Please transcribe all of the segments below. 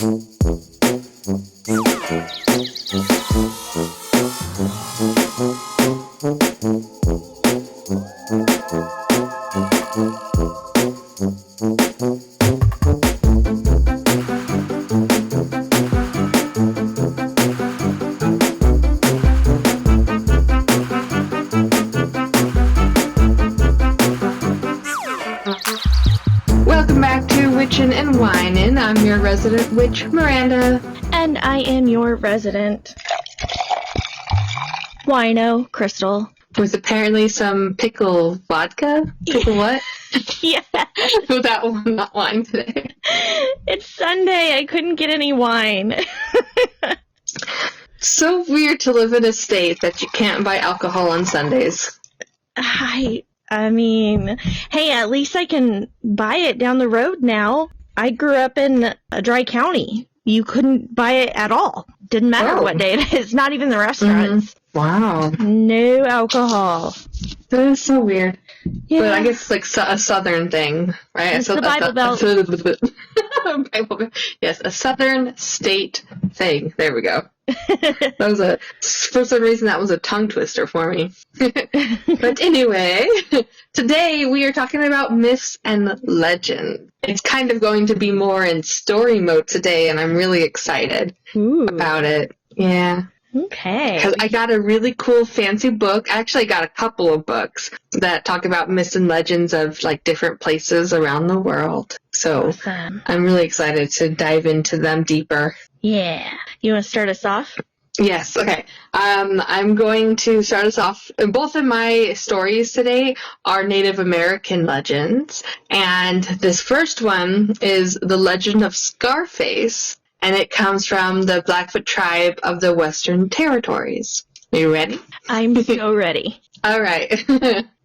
Welcome back to Witchin' and Winin'. I'm your resident witch, Miranda. And I am your resident Wino, Crystal. With apparently some pickle vodka? Pickle what? Yeah. That one, not wine today. It's Sunday. I couldn't get any wine. So weird to live in a state that you can't buy alcohol on Sundays. I mean, hey, at least I can buy it down the road now. I grew up in a dry county. You couldn't buy it at all. Didn't matter what day it is. Not even the restaurants. Wow. No alcohol. That is so weird. Yeah. But I guess it's like a southern thing, right? It's the Bible Belt. Bible Belt. Yes, a southern state thing. There we go. For some reason, that was a tongue twister for me. But anyway, today we are talking about myths and legends. It's kind of going to be more in story mode today, and I'm really excited about it. Yeah. Okay. Because I got a really cool fancy book. Actually, I got a couple of books that talk about myths and legends of like different places around the world. So Awesome. I'm really excited to dive into them deeper. Yeah. You want to start us off? Yes, okay. I'm going to start us off. Both of my stories today are Native American legends, and this first one is the legend of Scarface, and it comes from the Blackfoot tribe of the Western Territories. Are you ready? I'm so ready. All right.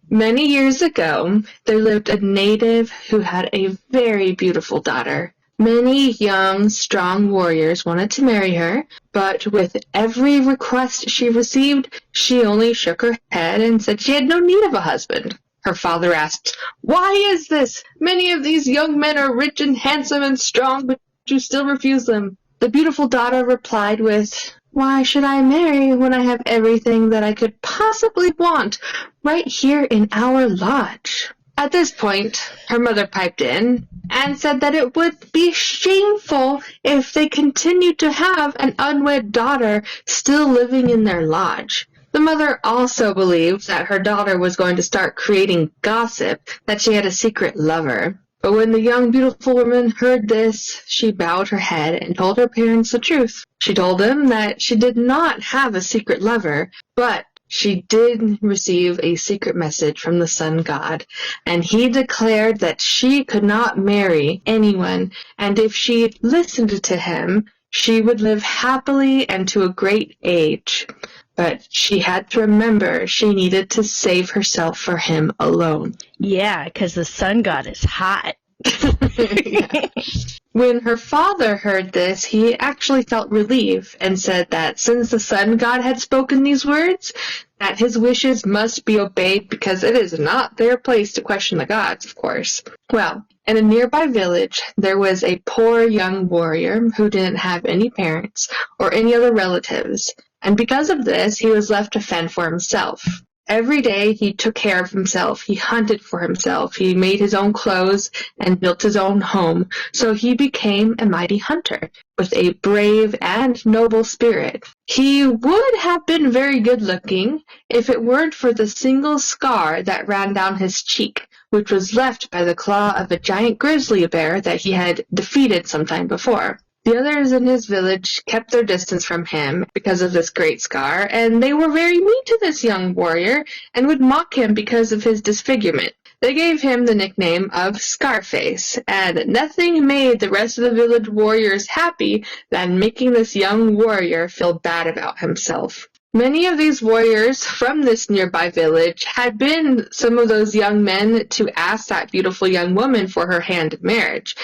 Many years ago, there lived a native who had a very beautiful daughter. Many young, strong warriors wanted to marry her, but with every request she received, she only shook her head and said she had no need of a husband. Her father asked, "Why is this? Many of these young men are rich and handsome and strong, but you still refuse them." The beautiful daughter replied with, "Why should I marry when I have everything that I could possibly want right here in our lodge?" At this point, her mother piped in and said that it would be shameful if they continued to have an unwed daughter still living in their lodge. The mother also believed that her daughter was going to start creating gossip that she had a secret lover. But when the young, beautiful woman heard this, she bowed her head and told her parents the truth. She told them that she did not have a secret lover, but she did receive a secret message from the sun god, and he declared that she could not marry anyone, and if she listened to him, she would live happily and to a great age. But she had to remember she needed to save herself for him alone. Yeah, because the sun god is hot. Yeah. When her father heard this, he actually felt relief and said that since the sun god had spoken these words, that his wishes must be obeyed because it is not their place to question the gods, of course. Well, in a nearby village, there was a poor young warrior who didn't have any parents or any other relatives, and because of this, he was left to fend for himself. Every day he took care of himself, he hunted for himself, he made his own clothes and built his own home, so he became a mighty hunter with a brave and noble spirit. He would have been very good looking if it weren't for the single scar that ran down his cheek, which was left by the claw of a giant grizzly bear that he had defeated some time before. The others in his village kept their distance from him because of this great scar, and they were very mean to this young warrior and would mock him because of his disfigurement. They gave him the nickname of Scarface, and nothing made the rest of the village warriors happy than making this young warrior feel bad about himself. Many of these warriors from this nearby village had been some of those young men to ask that beautiful young woman for her hand in marriage.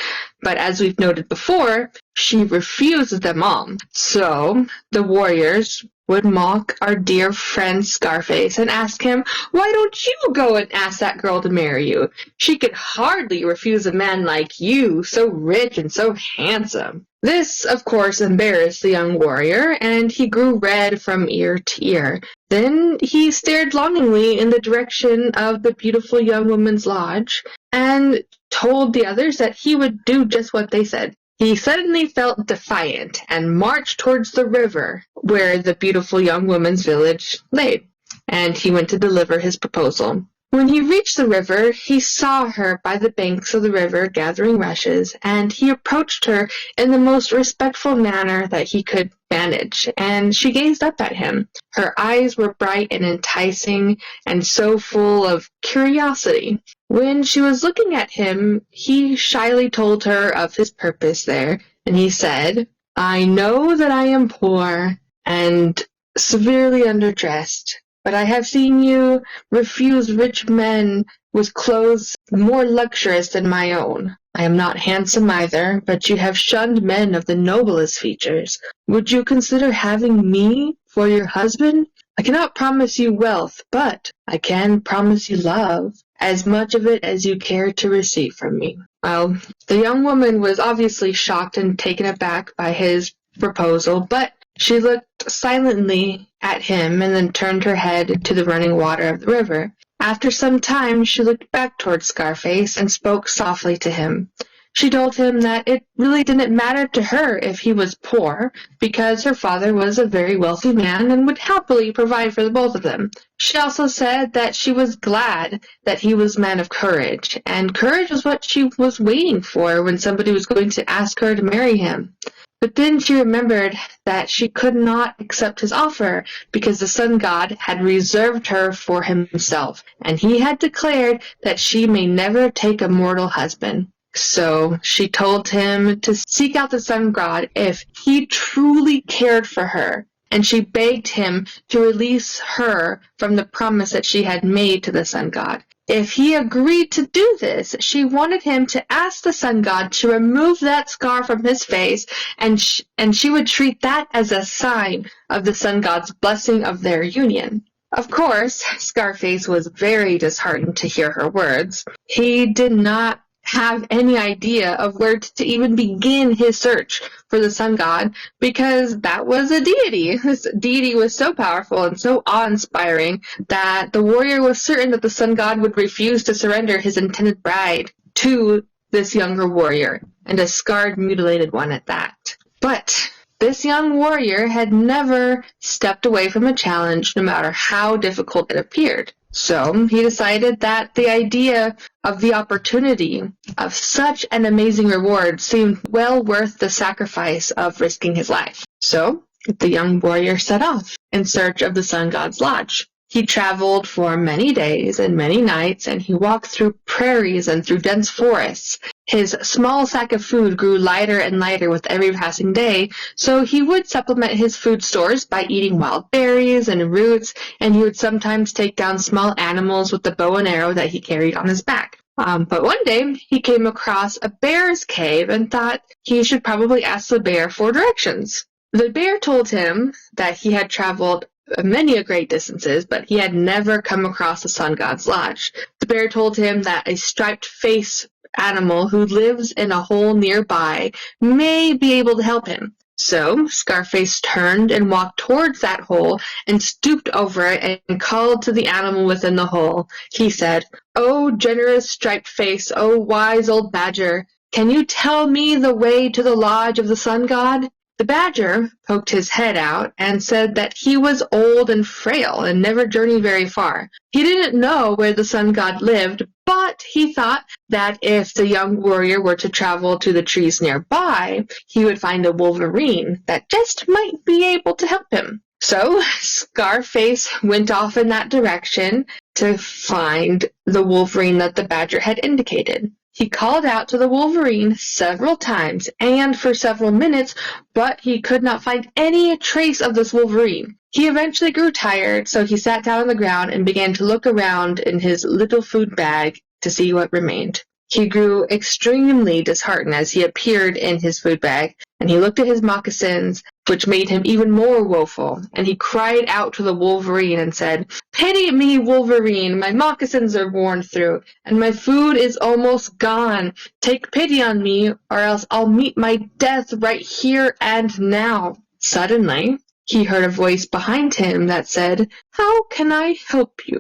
But as we've noted before, she refused them all. So the warriors would mock our dear friend Scarface and ask him, "Why don't you go and ask that girl to marry you? She could hardly refuse a man like you, so rich and so handsome." This, of course, embarrassed the young warrior, and he grew red from ear to ear. Then he stared longingly in the direction of the beautiful young woman's lodge, and told the others that he would do just what they said. He suddenly felt defiant and marched towards the river where the beautiful young woman's village lay, and he went to deliver his proposal. When he reached the river, he saw her by the banks of the river gathering rushes, and he approached her in the most respectful manner that he could manage, and she gazed up at him. Her eyes were bright and enticing, and so full of curiosity. When she was looking at him, he shyly told her of his purpose there, and he said, "I know that I am poor and severely underdressed, but I have seen you refuse rich men with clothes more luxurious than my own. I am not handsome either, but you have shunned men of the noblest features. Would you consider having me for your husband? I cannot promise you wealth, but I can promise you love, as much of it as you care to receive from me." Well, the young woman was obviously shocked and taken aback by his proposal, but she looked silently at him and then turned her head to the running water of the river. After some time, she looked back towards Scarface and spoke softly to him. She told him that it really didn't matter to her if he was poor, because her father was a very wealthy man and would happily provide for the both of them. She also said that she was glad that he was a man of courage, and courage was what she was waiting for when somebody was going to ask her to marry him. But then she remembered that she could not accept his offer because the sun god had reserved her for himself, and he had declared that she may never take a mortal husband. So she told him to seek out the sun god if he truly cared for her, and she begged him to release her from the promise that she had made to the sun god. If he agreed to do this, she wanted him to ask the sun god to remove that scar from his face, and she would treat that as a sign of the sun god's blessing of their union. Of course, Scarface was very disheartened to hear her words. He did not have any idea of where to even begin his search for the sun god, because that was a deity. This deity was so powerful and so awe-inspiring that the warrior was certain that the sun god would refuse to surrender his intended bride to this younger warrior, and a scarred, mutilated one at that. But this young warrior had never stepped away from a challenge, no matter how difficult it appeared. So he decided that the idea of the opportunity of such an amazing reward seemed well worth the sacrifice of risking his life. So the young warrior set off in search of the sun god's lodge. He traveled for many days and many nights, and he walked through prairies and through dense forests. His small sack of food grew lighter and lighter with every passing day, so he would supplement his food stores by eating wild berries and roots, and he would sometimes take down small animals with the bow and arrow that he carried on his back. But one day, he came across a bear's cave and thought he should probably ask the bear for directions. The bear told him that he had traveled many a great distances, but he had never come across the sun god's lodge. The bear told him that a striped face animal who lives in a hole nearby may be able to help him. So Scarface turned and walked towards that hole and stooped over it and called to the animal within the hole. He said, "Oh, generous striped face, oh, wise old badger, can you tell me the way to the lodge of the sun god?" The badger poked his head out and said that he was old and frail and never journeyed very far. He didn't know where the sun god lived, but he thought that if the young warrior were to travel to the trees nearby, he would find a wolverine that just might be able to help him. So Scarface went off in that direction to find the wolverine that the badger had indicated. He called out to the wolverine several times and for several minutes, but he could not find any trace of this wolverine. He eventually grew tired, so he sat down on the ground and began to look around in his little food bag to see what remained. He grew extremely disheartened as he appeared in his food bag and he looked at his moccasins, which made him even more woeful, and he cried out to the Wolverine and said, "Pity me, Wolverine, my moccasins are worn through, and my food is almost gone. Take pity on me, or else I'll meet my death right here and now." Suddenly, he heard a voice behind him that said, "How can I help you?"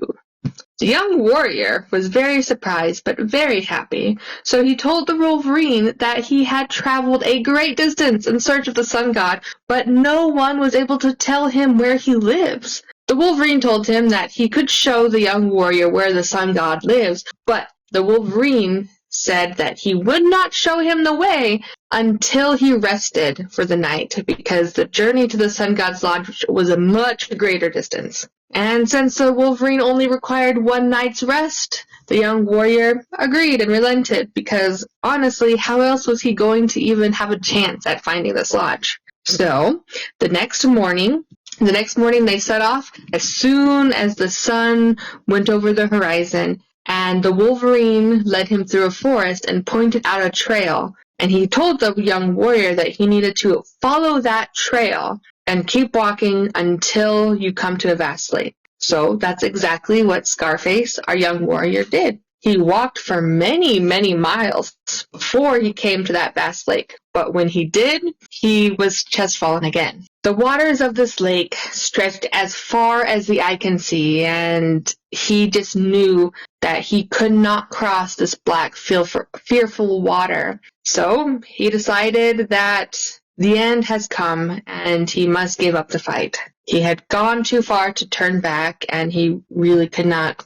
The young warrior was very surprised, but very happy, so he told the Wolverine that he had traveled a great distance in search of the sun god, but no one was able to tell him where he lives. The Wolverine told him that he could show the young warrior where the sun god lives, but the Wolverine said that he would not show him the way until he rested for the night, because the journey to the sun god's lodge was a much greater distance. And since the Wolverine only required one night's rest, the young warrior agreed and relented, because honestly, how else was he going to even have a chance at finding this lodge? So, the next morning they set off as soon as the sun went over the horizon, and the Wolverine led him through a forest and pointed out a trail. And he told the young warrior that he needed to follow that trail and keep walking until you come to a vast lake. So that's exactly what Scarface, our young warrior, did. He walked for many, many miles before he came to that vast lake. But when he did, he was chestfallen again. The waters of this lake stretched as far as the eye can see, and he just knew that he could not cross this black, fearful water. So he decided that the end has come, and he must give up the fight. He had gone too far to turn back, and he really could not,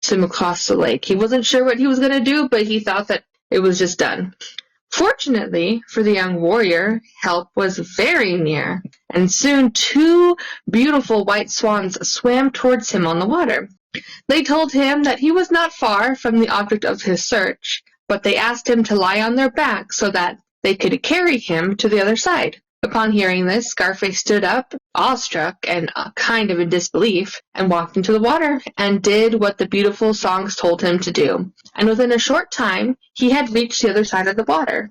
swim across the lake. He wasn't sure what he was going to do, but he thought that it was just done. Fortunately for the young warrior, help was very near, and soon 2 beautiful white swans swam towards him on the water. They told him that he was not far from the object of his search, but they asked him to lie on their back so that they could carry him to the other side. Upon hearing this, Scarface stood up, awestruck and kind of in disbelief, and walked into the water and did what the beautiful songs told him to do. And within a short time, he had reached the other side of the water.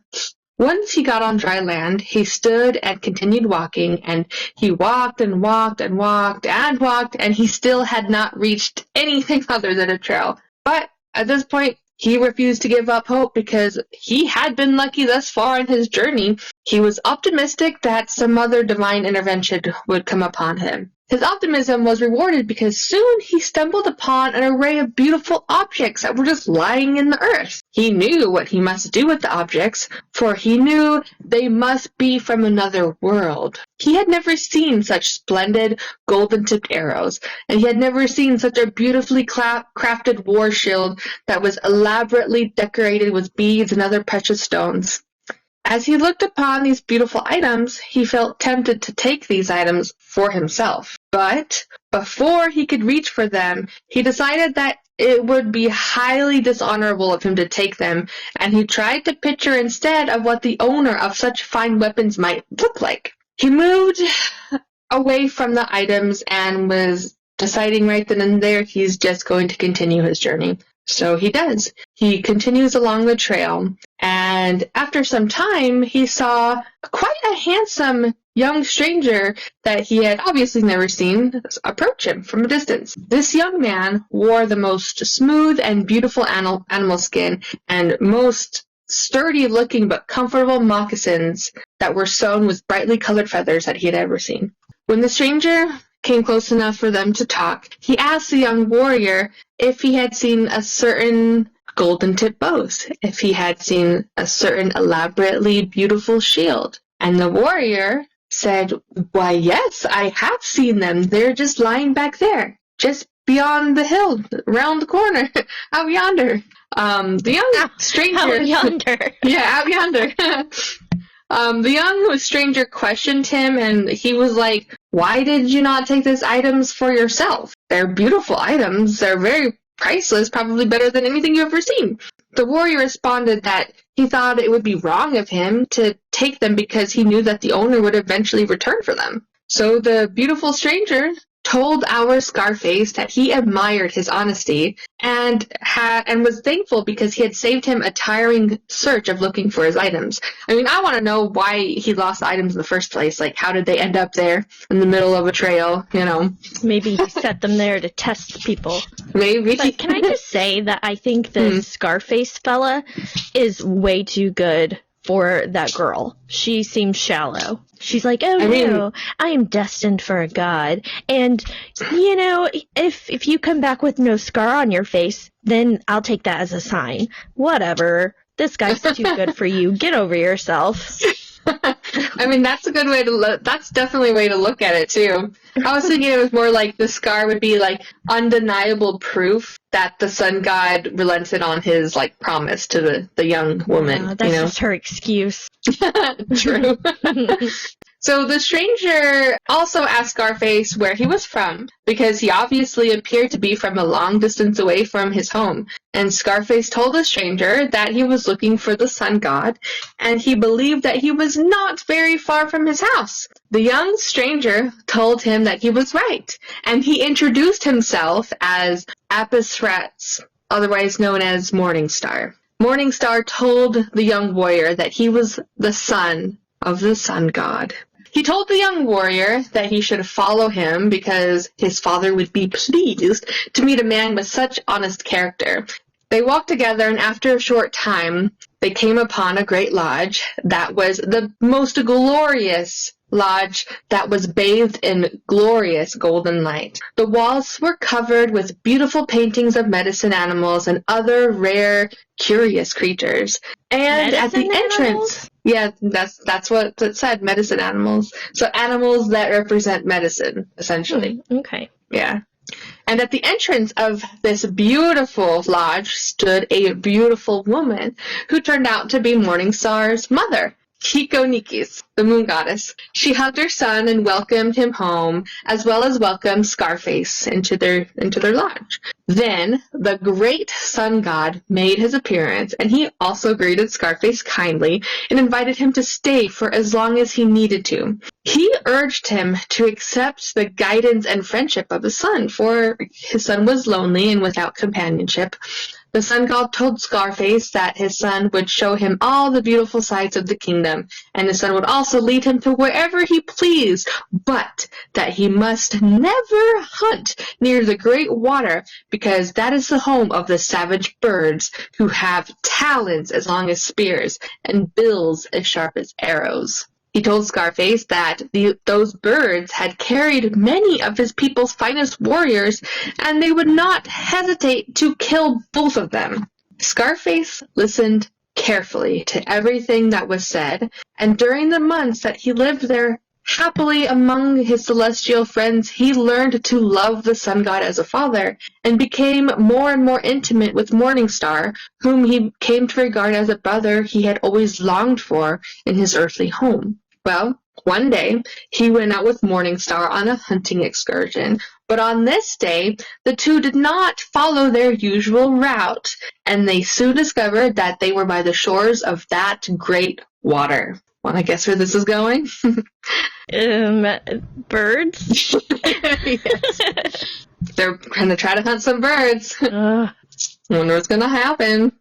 Once he got on dry land, he stood and continued walking, and he walked and walked and walked and walked, and he still had not reached anything other than a trail. But at this point, he refused to give up hope because he had been lucky thus far in his journey. He was optimistic that some other divine intervention would come upon him. His optimism was rewarded because soon he stumbled upon an array of beautiful objects that were just lying in the earth. He knew what he must do with the objects, for he knew they must be from another world. He had never seen such splendid golden-tipped arrows, and he had never seen such a beautifully crafted war shield that was elaborately decorated with beads and other precious stones. As he looked upon these beautiful items, he felt tempted to take these items for himself. But before he could reach for them, he decided that it would be highly dishonorable of him to take them, and he tried to picture instead of what the owner of such fine weapons might look like. He moved away from the items and was deciding right then and there he's just going to continue his journey. So he does. He continues along the trail, and after some time, he saw quite a handsome young stranger that he had obviously never seen approach him from a distance. This young man wore the most smooth and beautiful animal skin and most sturdy-looking but comfortable moccasins that were sewn with brightly colored feathers that he had ever seen. When the stranger came close enough for them to talk, he asked the young warrior if he had seen a certain golden-tipped bows, if he had seen a certain elaborately beautiful shield. And the warrior said, "Why, yes, I have seen them. They're just lying back there, just beyond the hill, around the corner, out yonder." The young stranger... Out yonder. Yeah, out yonder. The young stranger questioned him, and he was like, "Why did you not take these items for yourself? They're beautiful items. They're very priceless, probably better than anything you've ever seen." The warrior responded that he thought it would be wrong of him to take them because he knew that the owner would eventually return for them. So the beautiful stranger told our Scarface that he admired his honesty and was thankful because he had saved him a tiring search of looking for his items. I mean, I want to know why he lost the items in the first place. Like, how did they end up there in the middle of a trail, you know? Maybe he set them there to test people. Maybe. But can I just say that I think the Scarface fella is way too good for that girl. She seems shallow. She's like, I am destined for a god. And, you know, if you come back with no scar on your face, then I'll take that as a sign. Whatever. This guy's too good for you. Get over yourself. I mean, that's a good way to look. That's definitely a way to look at it, too. I was thinking it was more like the scar would be, like, undeniable proof that the sun god relented on his, like, promise to the young woman. That's just her excuse. True. So the stranger also asked Scarface where he was from, because he obviously appeared to be from a long distance away from his home. And Scarface told the stranger that he was looking for the sun god, and he believed that he was not very far from his house. The young stranger told him that he was right, and he introduced himself as Apis, otherwise known as Morningstar. Morningstar told the young warrior that he was the son of the sun god. He told the young warrior that he should follow him because his father would be pleased to meet a man with such honest character. They walked together, and after a short time, they came upon a great lodge that was the most glorious lodge that was bathed in glorious golden light. The walls were covered with beautiful paintings of medicine animals and other rare, curious creatures. And medicine at the entrance, yeah, that's what it said, medicine animals. So animals that represent medicine, essentially. Okay. Yeah. And at the entrance of this beautiful lodge stood a beautiful woman who turned out to be Morningstar's mother, Kiko Nikis, the moon goddess. She hugged her son and welcomed him home, as well as welcomed Scarface into their lodge. Then the great sun god made his appearance, and he also greeted Scarface kindly and invited him to stay for as long as he needed to. He urged him to accept the guidance and friendship of his son, for his son was lonely and without companionship. The sun god told Scarface that his son would show him all the beautiful sights of the kingdom, and his son would also lead him to wherever he pleased, but that he must never hunt near the great water, because that is the home of the savage birds, who have talons as long as spears and bills as sharp as arrows. He told Scarface that those birds had carried many of his people's finest warriors, and they would not hesitate to kill both of them. Scarface listened carefully to everything that was said, and during the months that he lived there happily among his celestial friends, he learned to love the sun god as a father, and became more and more intimate with Morningstar, whom he came to regard as a brother he had always longed for in his earthly home. Well, one day, he went out with Morningstar on a hunting excursion, but on this day, the two did not follow their usual route, and they soon discovered that they were by the shores of that great water. Want to guess where this is going? Birds? Yes. They're going to try to hunt some birds. Wonder what's going to happen.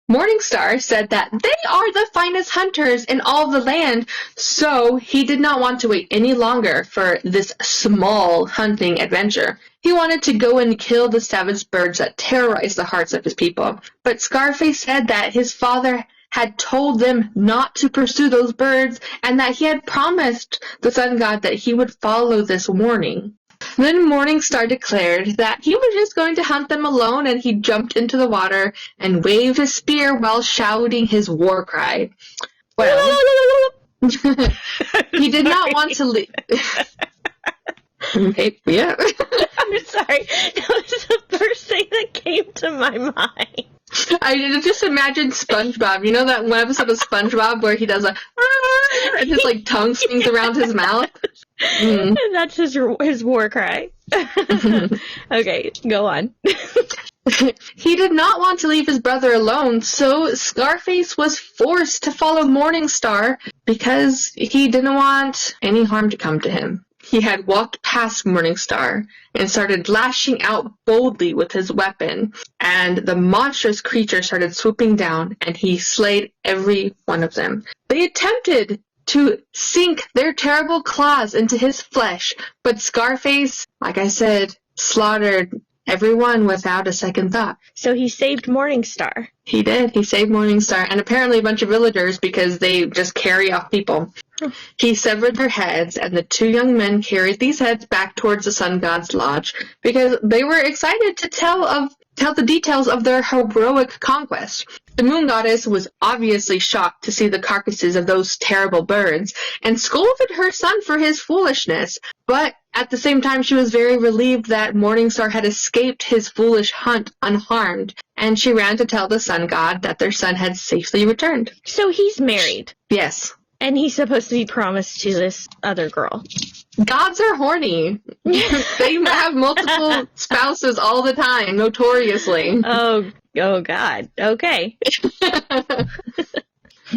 Morningstar said that they are the finest hunters in all the land, so he did not want to wait any longer for this small hunting adventure. He wanted to go and kill the savage birds that terrorized the hearts of his people. But Scarface said that his father had told them not to pursue those birds, and that he had promised the sun god that he would follow this warning. Then Morningstar declared that he was just going to hunt them alone, and he jumped into the water and waved his spear while shouting his war cry. Well, he did not want to leave. Yeah. I'm sorry. That was the first thing that came to my mind. I just imagine SpongeBob. You know that one episode of SpongeBob where he does a and his like tongue swings around his mouth? Mm. That's his war cry. Okay, go on. He did not want to leave his brother alone, so Scarface was forced to follow Morningstar because he didn't want any harm to come to him. he had walked past Morningstar and started lashing out boldly with his weapon, and the monstrous creature started swooping down, and he slayed every one of them. They attempted to sink their terrible claws into his flesh, but Scarface, like I said, slaughtered everyone without a second thought. So he saved Morningstar. He did. He saved Morningstar, and apparently a bunch of villagers because they just carry off people. He severed their heads, and the two young men carried these heads back towards the sun god's lodge because they were excited to tell the details of their heroic conquest. The moon goddess was obviously shocked to see the carcasses of those terrible birds and scolded her son for his foolishness, but at the same time she was very relieved that Morningstar had escaped his foolish hunt unharmed, and she ran to tell the sun god that their son had safely returned. So he's married. Yes. And he's supposed to be promised to this other girl. Gods are horny. They have multiple spouses all the time, notoriously. Oh God. Okay.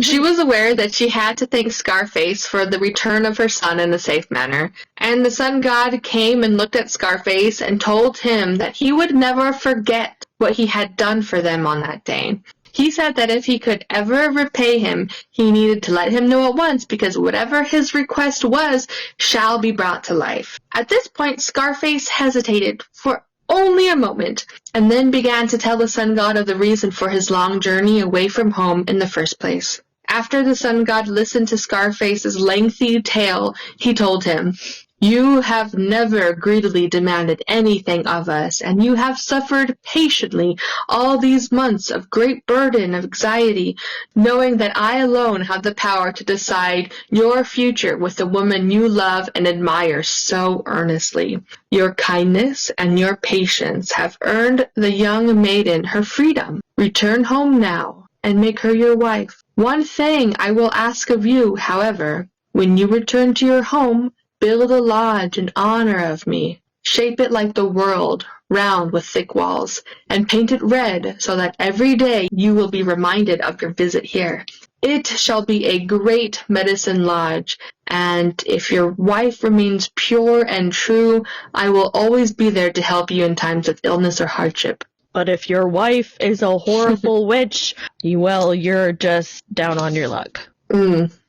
She was aware that she had to thank Scarface for the return of her son in a safe manner, and the sun god came and looked at Scarface and told him that he would never forget what he had done for them on that day. He said that if he could ever repay him, he needed to let him know at once because whatever his request was shall be brought to life. At this point, Scarface hesitated for only a moment, and then began to tell the sun god of the reason for his long journey away from home in the first place. After the sun god listened to Scarface's lengthy tale, he told him, "You have never greedily demanded anything of us, and you have suffered patiently all these months of great burden of anxiety, knowing that I alone have the power to decide your future with the woman you love and admire so earnestly. Your kindness and your patience have earned the young maiden her freedom. Return home now and make her your wife. One thing I will ask of you, however, when you return to your home, build a lodge in honor of me. Shape it like the world, round with thick walls, and paint it red so that every day you will be reminded of your visit here. It shall be a great medicine lodge, and if your wife remains pure and true, I will always be there to help you in times of illness or hardship. But if your wife is a horrible witch, you're just down on your luck."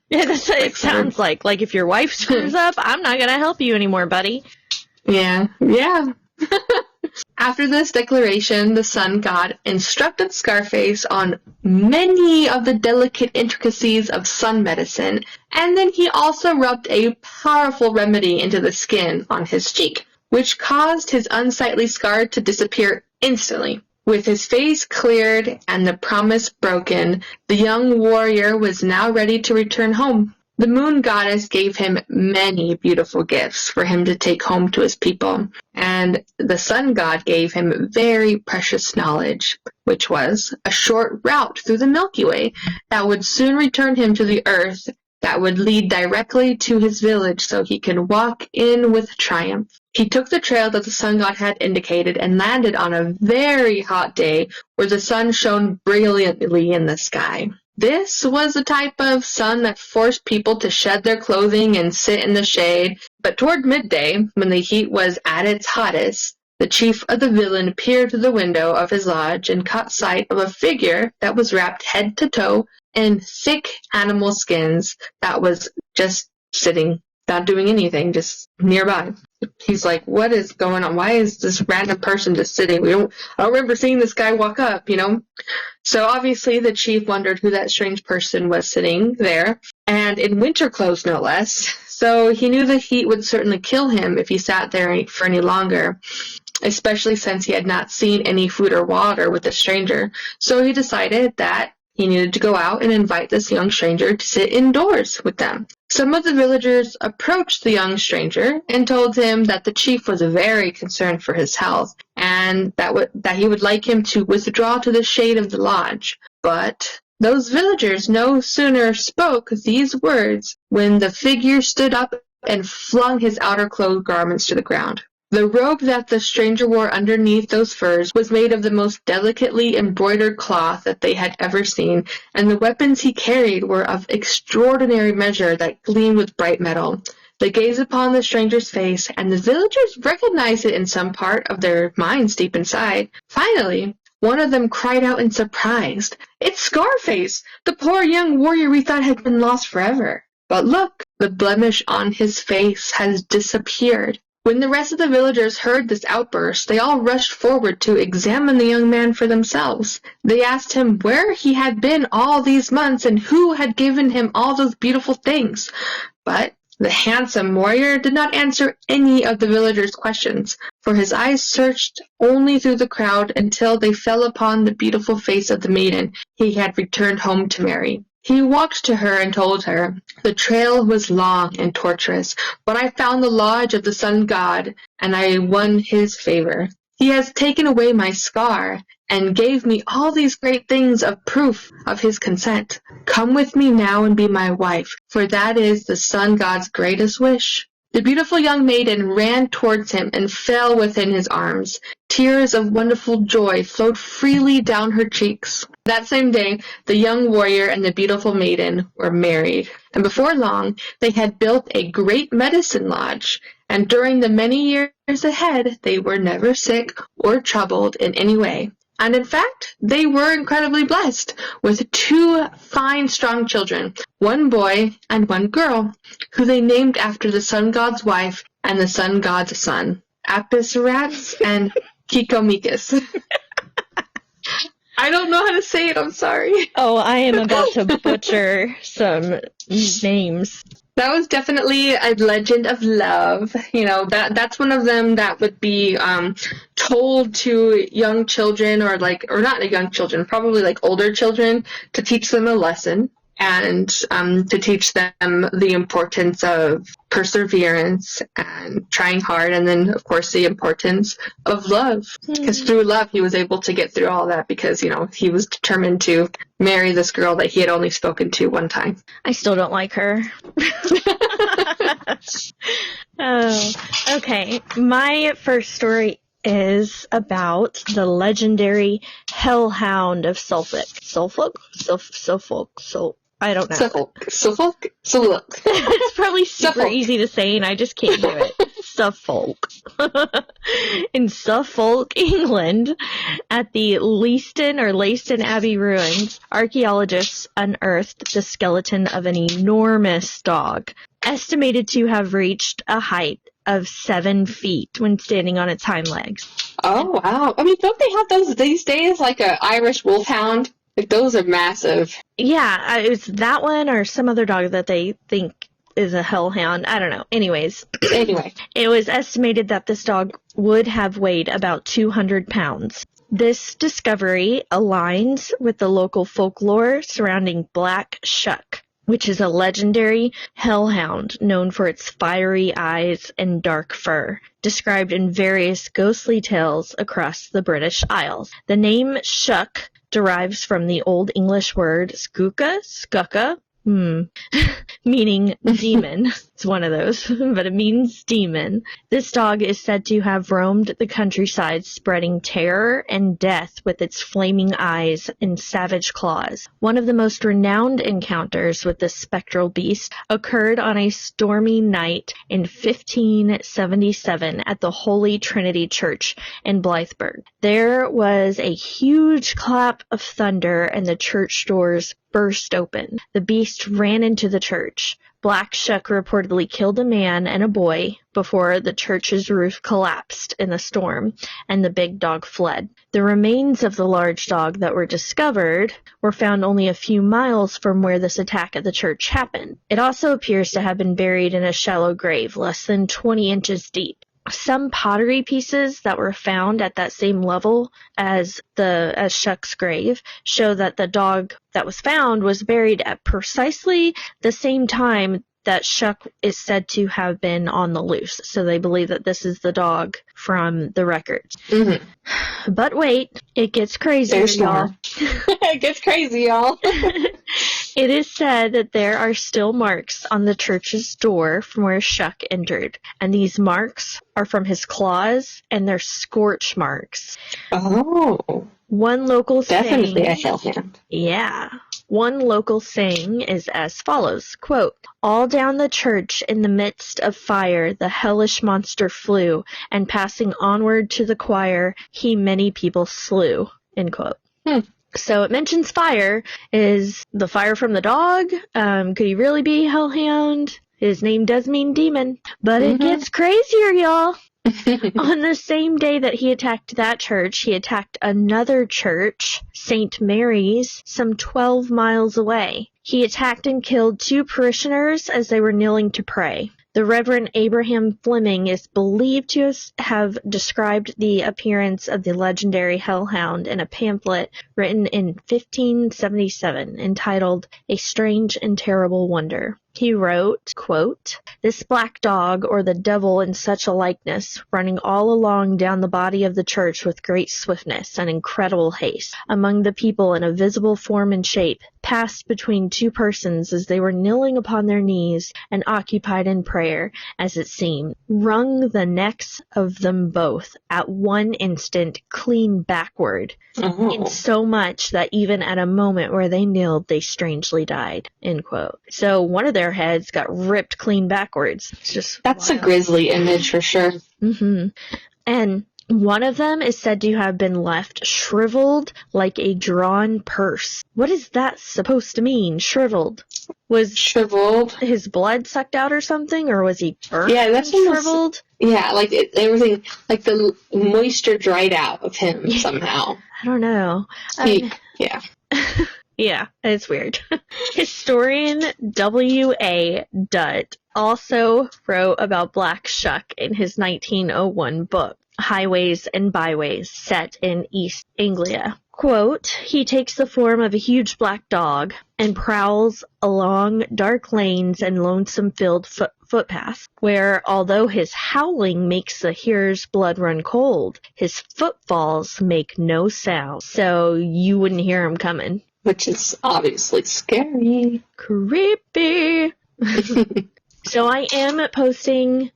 Yeah, that's what it sounds like. Like, if your wife screws up, I'm not going to help you anymore, buddy. Yeah. After this declaration, the sun god instructed Scarface on many of the delicate intricacies of sun medicine, and then he also rubbed a powerful remedy into the skin on his cheek, which caused his unsightly scar to disappear instantly. With his face cleared and the promise broken, the young warrior was now ready to return home. The moon goddess gave him many beautiful gifts for him to take home to his people, and the sun god gave him very precious knowledge, which was a short route through the Milky Way that would soon return him to the earth, that would lead directly to his village so he can walk in with triumph. He took the trail that the sun god had indicated and landed on a very hot day where the sun shone brilliantly in the sky. This was the type of sun that forced people to shed their clothing and sit in the shade, but toward midday, when the heat was at its hottest, the chief of the villain peered through the window of his lodge and caught sight of a figure that was wrapped head to toe in thick animal skins that was just sitting, not doing anything, just nearby. He's like, what is going on? Why is this random person just sitting? I don't remember seeing this guy walk up, So obviously the chief wondered who that strange person was sitting there, and in winter clothes no less. So he knew the heat would certainly kill him if he sat there for any longer, especially since he had not seen any food or water with the stranger. So he decided that he needed to go out and invite this young stranger to sit indoors with them. Some of the villagers approached the young stranger and told him that the chief was very concerned for his health and that he would like him to withdraw to the shade of the lodge. But those villagers no sooner spoke these words when the figure stood up and flung his outer clothes garments to the ground. The robe that the stranger wore underneath those furs was made of the most delicately embroidered cloth that they had ever seen, and the weapons he carried were of extraordinary measure that gleamed with bright metal. They gaze upon the stranger's face, and the villagers recognize it in some part of their minds deep inside. Finally, one of them cried out in surprise, "It's Scarface, the poor young warrior we thought had been lost forever." But look, the blemish on his face has disappeared. When the rest of the villagers heard this outburst, they all rushed forward to examine the young man for themselves. They asked him where he had been all these months and who had given him all those beautiful things. But the handsome warrior did not answer any of the villagers' questions, for his eyes searched only through the crowd until they fell upon the beautiful face of the maiden he had returned home to marry. He walked to her and told her, "The trail was long and tortuous, but I found the lodge of the sun god, and I won his favor. He has taken away my scar, and gave me all these great things of proof of his consent. Come with me now and be my wife, for that is the sun god's greatest wish." The beautiful young maiden ran towards him and fell within his arms. Tears of wonderful joy flowed freely down her cheeks. That same day, the young warrior and the beautiful maiden were married, and before long they had built a great medicine lodge, and during the many years ahead they were never sick or troubled in any way. And in fact, they were incredibly blessed with 2 fine, strong children, 1 boy and 1 girl, who they named after the sun god's wife and the sun god's son, Apis and Kikomikis. I don't know how to say it, I'm sorry. Oh, I am about to butcher some names. That was definitely a legend of love. That's one of them that would be told to young children or not young children, probably like older children, to teach them a lesson and to teach them the importance of perseverance and trying hard, and then of course the importance of love, because through love he was able to get through all that, because he was determined to marry this girl that he had only spoken to one time. I still don't like her. Oh, okay. My first story is about the legendary Hellhound of Suffolk. Suffolk? I don't know. Suffolk? It's probably super Suffolk. easy to say, and I just can't do it. Suffolk. In Suffolk, England, at the Leiston Abbey ruins, archaeologists unearthed the skeleton of an enormous dog, estimated to have reached a height of 7 feet when standing on its hind legs. Oh, wow. I mean, don't they have those these days, like an Irish wolfhound? Like, those are massive. Yeah, it's that one or some other dog that they think is a hellhound. I don't know. Anyways. Anyway. It was estimated that this dog would have weighed about 200 pounds. This discovery aligns with the local folklore surrounding Black Shuck, which is a legendary hellhound known for its fiery eyes and dark fur, described in various ghostly tales across the British Isles. The name Shuck derives from the Old English word skukka, meaning demon. It's one of those, but it means demon. This dog is said to have roamed the countryside, spreading terror and death with its flaming eyes and savage claws. One of the most renowned encounters with this spectral beast occurred on a stormy night in 1577 at the Holy Trinity Church in Blythburgh. There was a huge clap of thunder and the church doors burst open. The beast ran into the church. Black Shuck reportedly killed a man and a boy before the church's roof collapsed in the storm, and the big dog fled. The remains of the large dog that were discovered were found only a few miles from where this attack at the church happened. It also appears to have been buried in a shallow grave, less than 20 inches deep. Some pottery pieces that were found at that same level as Shuck's grave show that the dog that was found was buried at precisely the same time that Shuck is said to have been on the loose. So they believe that this is the dog from the records. Mm-hmm. But wait, it gets crazier, y'all. It gets crazy, y'all. It is said that there are still marks on the church's door from where Shuck entered, and these marks are from his claws, and they're scorch marks. Oh. One local definitely saying, a hellhound. Yeah. One local saying is as follows, quote, "All down the church in the midst of fire the hellish monster flew, and passing onward to the choir, he many people slew," end quote. So it mentions fire. Is the fire from the dog? Could he really be Hellhound? His name does mean demon, but it gets crazier, y'all. On the same day that he attacked that church, he attacked another church, St. Mary's, some 12 miles away. He attacked and killed 2 parishioners as they were kneeling to pray. The Reverend Abraham Fleming is believed to have described the appearance of the legendary Hellhound in a pamphlet written in 1577 entitled A Strange and Terrible Wonder. He wrote, quote, "This black dog, or the devil in such a likeness, running all along down the body of the church with great swiftness and incredible haste, among the people in a visible form and shape, passed between 2 persons as they were kneeling upon their knees and occupied in prayer, as it seemed, wrung the necks of them both at one instant clean backward, in so much that even at a moment where they kneeled they strangely died," end quote. So one of their heads got ripped clean backwards. It's just That's wild. a grisly image for sure. And one of them is said to have been left shriveled like a drawn purse. What is that supposed to mean, shriveled? Was Shriveled. his blood sucked out or something, or was he burnt? Yeah, that's and almost- shriveled. Yeah, like everything, like the moisture dried out of him somehow. I don't know. Yeah. Yeah, it's weird. Historian W.A. Dutt also wrote about Black Shuck in his 1901 book, Highways and Byways, set in East Anglia. Quote, "He takes the form of a huge black dog and prowls along dark lanes and lonesome-filled footpaths, where, although his howling makes the hearer's blood run cold, his footfalls make no sound, so you wouldn't hear him coming." Which is obviously scary. Creepy. So I am posting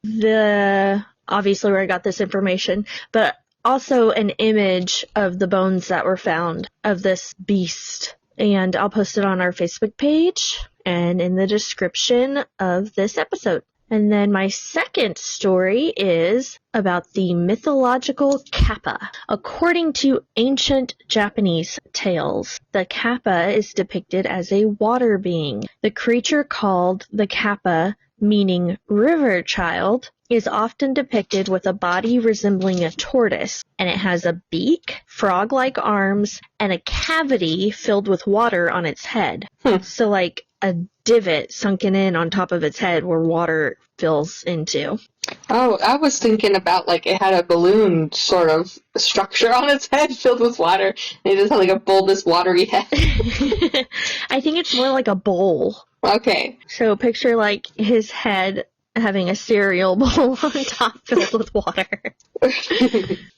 obviously where I got this information, but also an image of the bones that were found of this beast. And I'll post it on our Facebook page and in the description of this episode. And then my second story is about the mythological Kappa. According to ancient Japanese tales, the Kappa is depicted as a water being. The creature called the Kappa, meaning river child, is often depicted with a body resembling a tortoise, and it has a beak, frog-like arms, and a cavity filled with water on its head. So like a divot sunken in on top of its head where water fills into. Oh, I was thinking about like it had a balloon sort of structure on its head filled with water, and it just had like a bulbous watery head. I think it's more like a bowl. Okay. So picture like his head having a cereal bowl on top filled with water.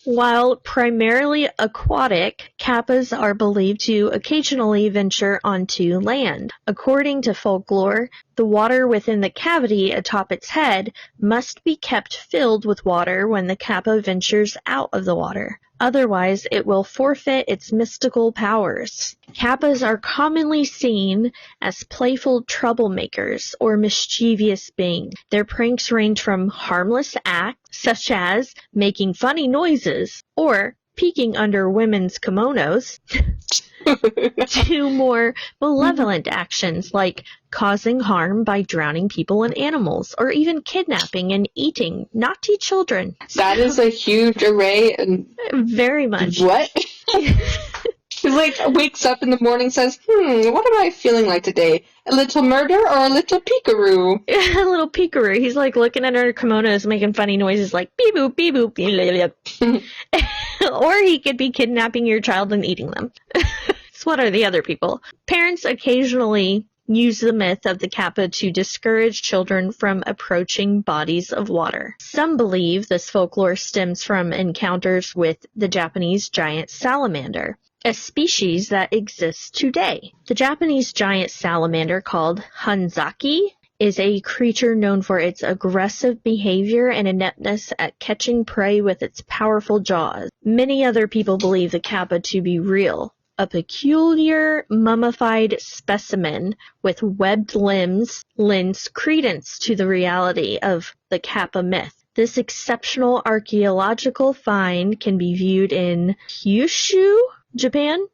While primarily aquatic, kappas are believed to occasionally venture onto land. According to folklore, the water within the cavity atop its head must be kept filled with water when the kappa ventures out of the water. Otherwise, it will forfeit its mystical powers. Kappas are commonly seen as playful troublemakers or mischievous beings. Their pranks range from harmless acts, such as making funny noises or peeking under women's kimonos, to more malevolent actions like causing harm by drowning people and animals, or even kidnapping and eating naughty children. That is a huge array. And very much. What? He like wakes up in the morning and says, what am I feeling like today? A little murder or a little peekaroo? A little peekaroo. He's like looking at her kimonos, making funny noises like beep boop, beep boop, beep, beep, beep. Or he could be kidnapping your child and eating them. So what are the other people? Parents occasionally use the myth of the kappa to discourage children from approaching bodies of water. Some believe this folklore stems from encounters with the Japanese giant salamander, a species that exists today. The Japanese giant salamander, called hanzaki, is a creature known for its aggressive behavior and ineptness at catching prey with its powerful jaws. Many other people believe the kappa to be real. a peculiar mummified specimen with webbed limbs lends credence to the reality of the Kappa myth. This exceptional archaeological find can be viewed in Kyushu, Japan.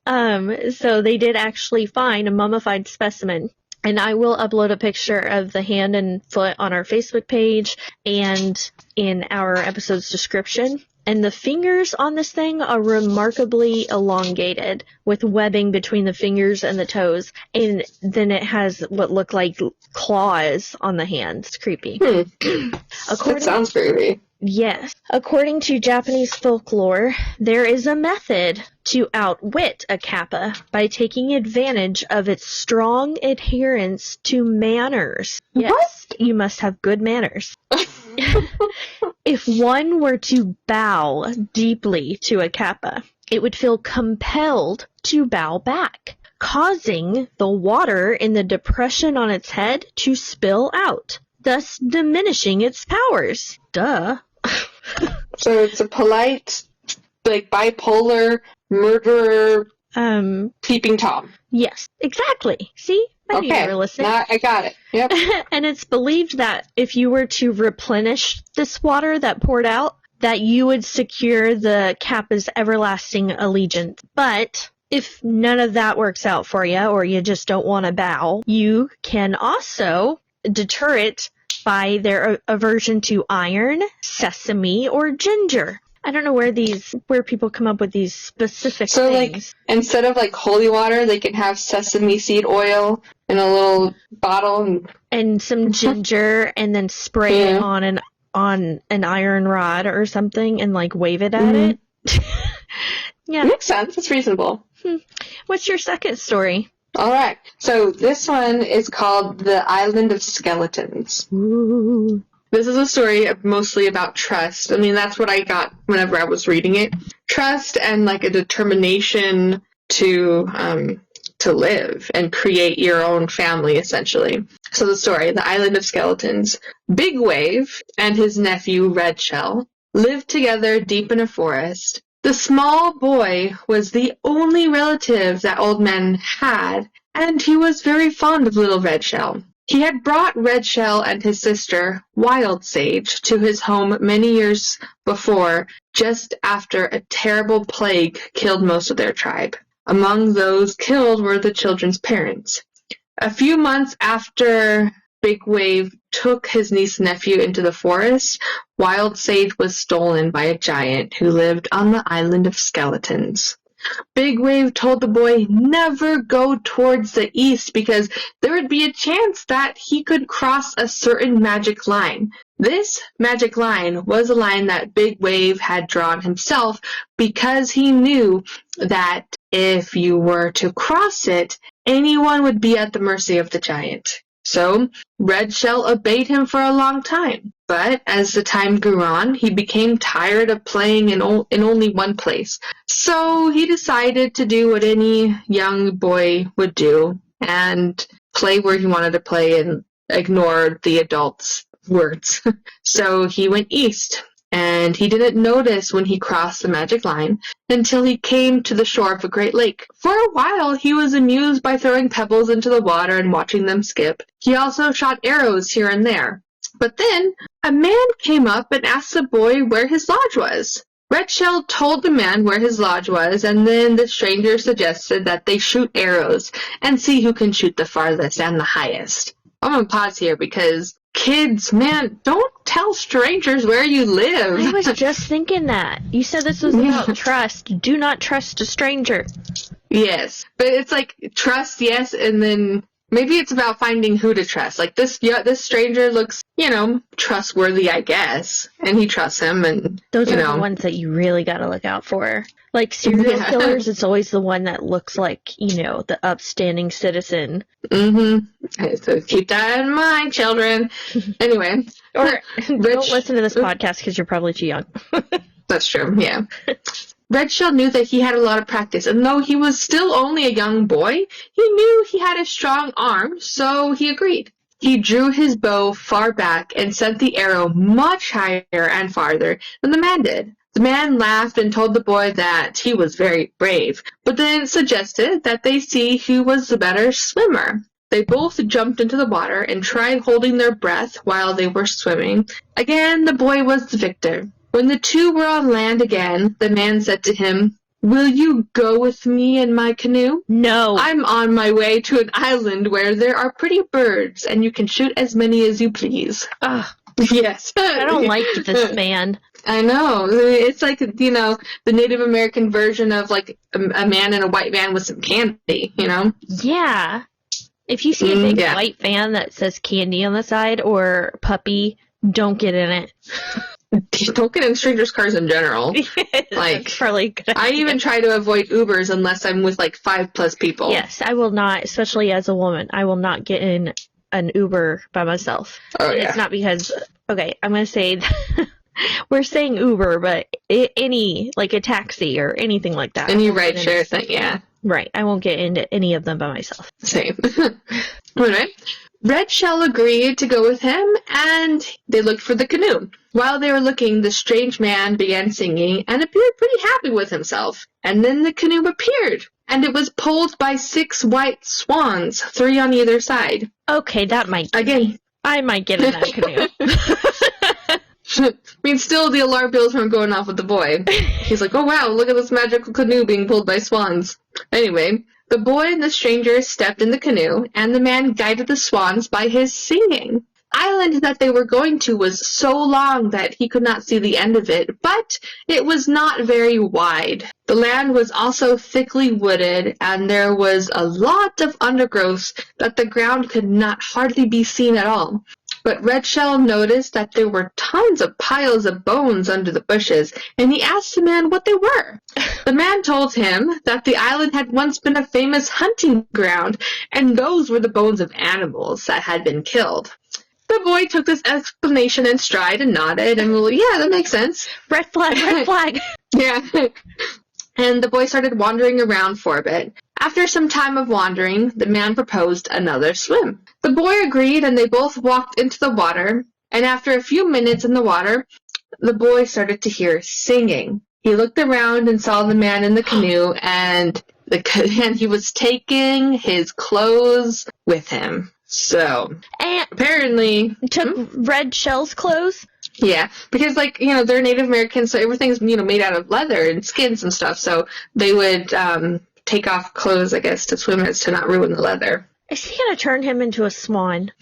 So they did actually find a mummified specimen. And I will upload a picture of the hand and foot on our Facebook page and in our episode's description. And the fingers on this thing are remarkably elongated, with webbing between the fingers and the toes. And then it has what look like claws on the hand. It's creepy. That sounds creepy. Yes. According to Japanese folklore, there is a method to outwit a kappa by taking advantage of its strong adherence to manners. Yes, What? you must have good manners. If one were to bow deeply to a kappa, it would feel compelled to bow back, causing the water in the depression on its head to spill out, thus diminishing its powers. Duh. So it's a polite, like, bipolar murderer peeping Tom. Yes, exactly. See? I knew you were listening. Now I got it. Yep. And it's believed that if you were to replenish this water that poured out, that you would secure the Kappa's everlasting allegiance. But if none of that works out for you, or you just don't want to bow, you can also deter it by their aversion to iron, sesame, or ginger. I don't know where people come up with these specific So, things. like, instead of, like, holy water, they can have sesame seed oil in a little bottle. And some ginger, and then spray it on an iron rod or something, and, like, wave it at it. Yeah. Makes sense. It's reasonable. What's your second story? All right. So this one is called The Island of Skeletons. Ooh. This is a story mostly about trust. I mean, that's what I got whenever I was reading it. Trust and, like, a determination to live and create your own family, essentially. So the story, The Island of Skeletons. Big Wave and his nephew, Red Shell, lived together deep in a forest. The small boy was the only relative that Old Man had, and he was very fond of little Red Shell. He had brought Red Shell and his sister, Wild Sage, to his home many years before, just after a terrible plague killed most of their tribe. Among those killed were the children's parents. A few months after Big Wave took his niece and nephew into the forest, Wild Sage was stolen by a giant who lived on the Island of Skeletons. Big Wave told the boy never go towards the east because there would be a chance that he could cross a certain magic line. This magic line was a line that Big Wave had drawn himself because he knew that if you were to cross it, anyone would be at the mercy of the giant. So, Red Shell obeyed him for a long time. But as the time grew on, he became tired of playing in only one place. So he decided to do what any young boy would do and play where he wanted to play and ignore the adults' words. So he went east, and he didn't notice when he crossed the magic line until he came to the shore of a great lake. For a while, he was amused by throwing pebbles into the water and watching them skip. He also shot arrows here and there. But then, a man came up and asked the boy where his lodge was. Red Shell told the man where his lodge was, and then the stranger suggested that they shoot arrows and see who can shoot the farthest and the highest. I'm going to pause here because, kids, man, don't tell strangers where you live. I was just thinking that. You said this was about trust. Do not trust a stranger. Yes, but it's like, trust, yes, and then maybe it's about finding who to trust. Like, this stranger looks, trustworthy, I guess. And he trusts him, and, those are the ones that you really gotta look out for. Like, serial killers, it's always the one that looks like, the upstanding citizen. Mm-hmm. So keep that in mind, children. Anyway. Or don't listen to this podcast because you're probably too young. That's true, yeah. Red Shell knew that he had a lot of practice, and though he was still only a young boy, he knew he had a strong arm, so he agreed. He drew his bow far back and sent the arrow much higher and farther than the man did. The man laughed and told the boy that he was very brave, but then suggested that they see who was the better swimmer. They both jumped into the water and tried holding their breath while they were swimming. Again, the boy was the victor. When the two were on land again, the man said to him, "Will you go with me in my canoe? No. I'm on my way to an island where there are pretty birds, and you can shoot as many as you please." Ugh, Yes. I don't like this man. I know. It's like, the Native American version of, like, a man in a white van with some candy, Yeah. If you see a big white van that says candy on the side or puppy, don't get in it. Don't get in strangers' cars in general. Like, probably good I even try to avoid Ubers unless I'm with, like, 5+ people. Yes, I will not, especially as a woman, I will not get in an Uber by myself. Oh, and yeah. It's not because, okay, I'm going to say, we're saying Uber, but any, like a taxi or anything like that. Any rideshare thing, yeah. Right, I won't get into any of them by myself. Same. Alright. Red Shell agreed to go with him, and they looked for the canoe. While they were looking, the strange man began singing and appeared pretty happy with himself. And then the canoe appeared, and it was pulled by 6 white swans, 3 on either side. Okay, that might get Again. me. I might get in that canoe. I mean, still the alarm bells weren't going off with the boy. He's like, "Oh wow, look at this magical canoe being pulled by swans." Anyway, the boy and the stranger stepped in the canoe, and the man guided the swans by his singing. The island that they were going to was so long that he could not see the end of it, but it was not very wide. The land was also thickly wooded, and there was a lot of undergrowth that the ground could not hardly be seen at all. But Red Shell noticed that there were tons of piles of bones under the bushes, and he asked the man what they were. The man told him that the island had once been a famous hunting ground, and those were the bones of animals that had been killed. The boy took this explanation in stride and nodded, and yeah, that makes sense. Red flag, red flag. Yeah. And the boy started wandering around for a bit. After some time of wandering, the man proposed another swim. The boy agreed, and they both walked into the water, and after a few minutes in the water, the boy started to hear singing. He looked around and saw the man in the canoe, and he was taking his clothes with him. So, And apparently... took Red Shell's clothes? Yeah, because, they're Native Americans, so everything's, made out of leather and skins and stuff, so they would take off clothes, I guess, to swim in to not ruin the leather. Is he going to turn him into a swan?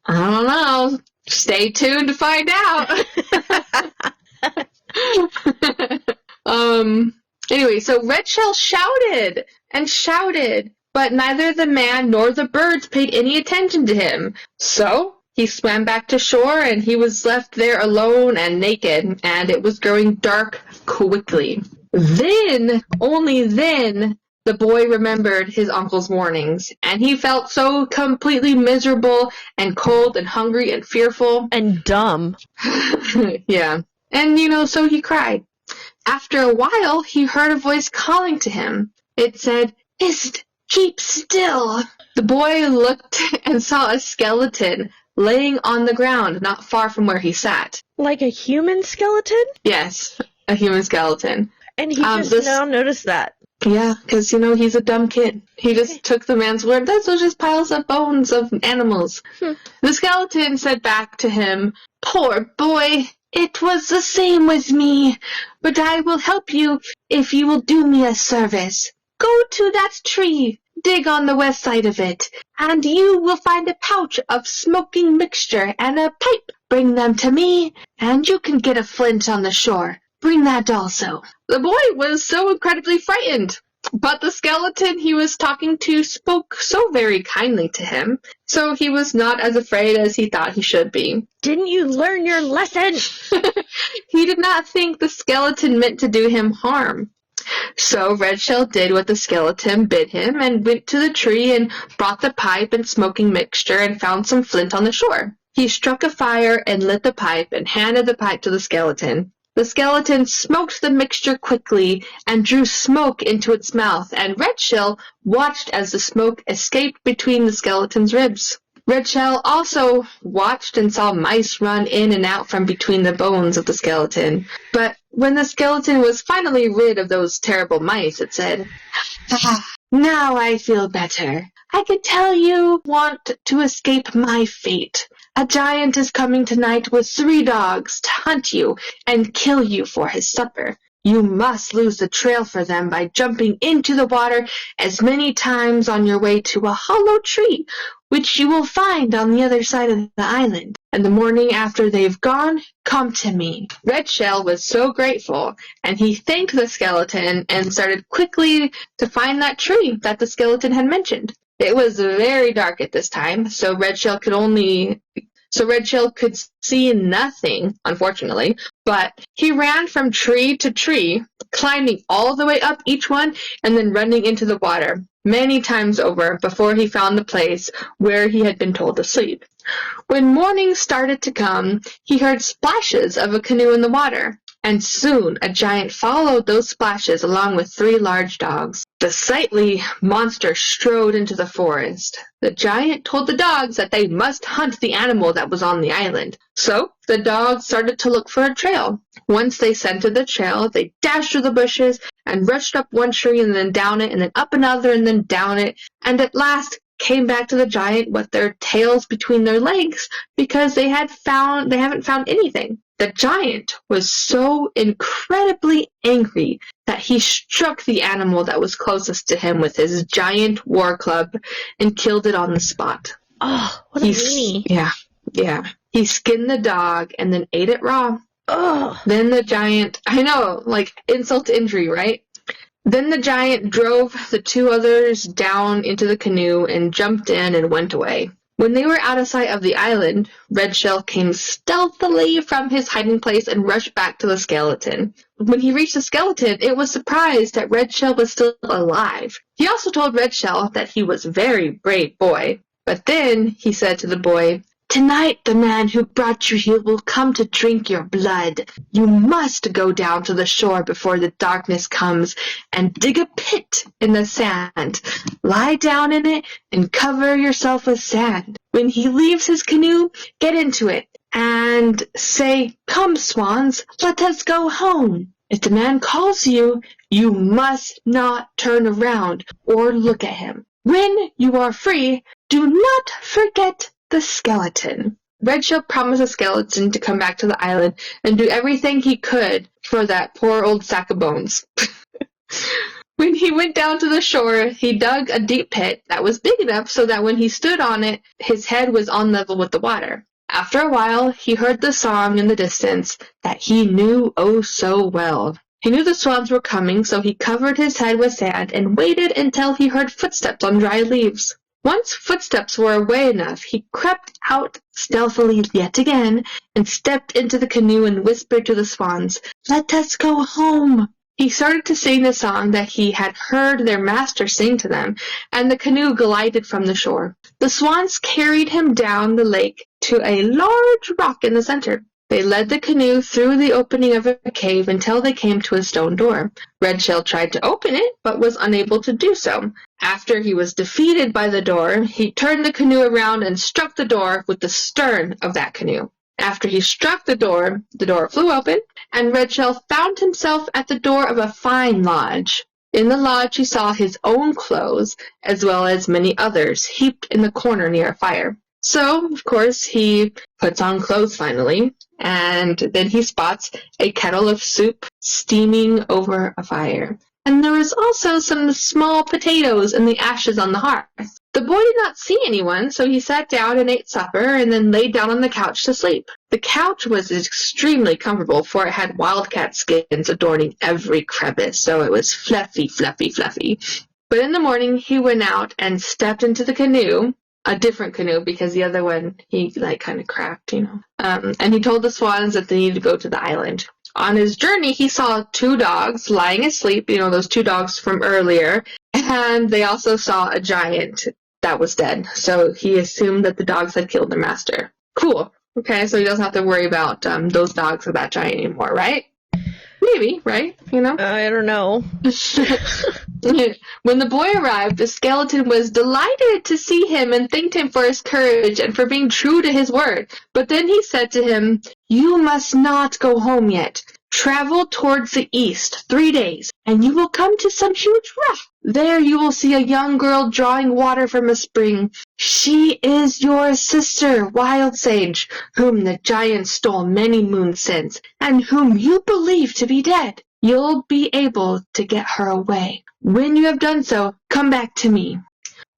I don't know. Stay tuned to find out. Anyway, so Red Shell shouted and shouted, but neither the man nor the birds paid any attention to him. So he swam back to shore, and he was left there alone and naked, and it was growing dark quickly. Then, only then, the boy remembered his uncle's warnings, and he felt so completely miserable and cold and hungry and fearful. And dumb. Yeah. And, so he cried. After a while, he heard a voice calling to him. It said, "Keep still." The boy looked and saw a skeleton laying on the ground not far from where he sat. Like a human skeleton? Yes, a human skeleton. And he just now noticed that. Yeah, because, he's a dumb kid. He just took the man's word. Those are just piles of bones of animals. The skeleton said back to him, "Poor boy, it was the same with me, but I will help you if you will do me a service. Go to that tree, dig on the west side of it, and you will find a pouch of smoking mixture and a pipe. Bring them to me, and you can get a flint on the shore. Bring that also." The boy was so incredibly frightened, but the skeleton he was talking to spoke so very kindly to him, so he was not as afraid as he thought he should be. Didn't you learn your lesson? He did not think the skeleton meant to do him harm. So Red Shell did what the skeleton bid him, and went to the tree and brought the pipe and smoking mixture and found some flint on the shore. He struck a fire and lit the pipe and handed the pipe to the skeleton. The skeleton smoked the mixture quickly and drew smoke into its mouth, and Red Shell watched as the smoke escaped between the skeleton's ribs. Red Shell also watched and saw mice run in and out from between the bones of the skeleton. But When the skeleton was finally rid of those terrible mice, it said, "Now I feel better. I could tell you want to escape my fate. A giant is coming tonight with 3 dogs to hunt you and kill you for his supper. You must lose the trail for them by jumping into the water as many times on your way to a hollow tree, which you will find on the other side of the island. And the morning after they've gone, come to me." Red Shell was so grateful, and he thanked the skeleton and started quickly to find that tree that the skeleton had mentioned. It was very dark at this time, so Red Shell could see nothing, unfortunately, but he ran from tree to tree, climbing all the way up each one and then running into the water many times over before he found the place where he had been told to sleep. When morning started to come, he heard splashes of a canoe in the water, and soon a giant followed those splashes along with 3 large dogs. The sightly monster strode into the forest. The giant told the dogs that they must hunt the animal that was on the island. So the dogs started to look for a trail. Once they scented the trail, they dashed through the bushes and rushed up one tree and then down it and then up another and then down it, and at last came back to the giant with their tails between their legs because they haven't found anything. The giant was so incredibly angry that he struck the animal that was closest to him with his giant war club and killed it on the spot. Oh, what a meanie. Yeah. He skinned the dog and then ate it raw. Oh. Then the giant, I know, like insult to injury, right? Then the giant drove the 2 others down into the canoe and jumped in and went away. When they were out of sight of the island, Red Shell came stealthily from his hiding place and rushed back to the skeleton. When he reached the skeleton, it was surprised that Red Shell was still alive. He also told Red Shell that he was a very brave boy. But then he said to the boy, "Tonight the man who brought you here will come to drink your blood. You must go down to the shore before the darkness comes and dig a pit in the sand. Lie down in it and cover yourself with sand. When he leaves his canoe, get into it and say, 'Come, swans, let us go home.' If the man calls you, you must not turn around or look at him. When you are free, do not forget the skeleton." Red Shell promised the skeleton to come back to the island and do everything he could for that poor old sack of bones. When he went down to the shore, he dug a deep pit that was big enough so that when he stood on it, his head was on level with the water. After a while, he heard the song in the distance that he knew oh so well. He knew the swans were coming, so he covered his head with sand and waited until he heard footsteps on dry leaves. Once footsteps were away enough, he crept out stealthily yet again and stepped into the canoe and whispered to the swans, "Let us go home." He started to sing the song that he had heard their master sing to them, and the canoe glided from the shore. The swans carried him down the lake to a large rock in the center. They led the canoe through the opening of a cave until they came to a stone door. Red Shell tried to open it, but was unable to do so. After he was defeated by the door, he turned the canoe around and struck the door with the stern of that canoe. After he struck the door flew open, and Red Shell found himself at the door of a fine lodge. In the lodge he saw his own clothes, as well as many others, heaped in the corner near a fire. So, of course, he puts on clothes finally, and then he spots a kettle of soup steaming over a fire. And there was also some small potatoes in the ashes on the hearth. The boy did not see anyone, so he sat down and ate supper and then laid down on the couch to sleep. The couch was extremely comfortable, for it had wildcat skins adorning every crevice, so it was fluffy, fluffy, fluffy. But in the morning, he went out and stepped into the canoe, a different canoe because the other one, he kind of cracked, and he told the swans that they needed to go to the island. On his journey, he saw 2 dogs lying asleep, those 2 dogs from earlier, and they also saw a giant that was dead. So he assumed that the dogs had killed their master. Cool. Okay, so he doesn't have to worry about those dogs or that giant anymore, right? Maybe, right? I don't know. When the boy arrived, the skeleton was delighted to see him and thanked him for his courage and for being true to his word. But then he said to him, "You must not go home yet. Travel towards the east 3 days, and you will come to some huge rock. There you will see a young girl drawing water from a spring. She is your sister, Wild Sage, whom the giant stole many moons since, and whom you believe to be dead. You'll be able to get her away. When you have done so, come back to me.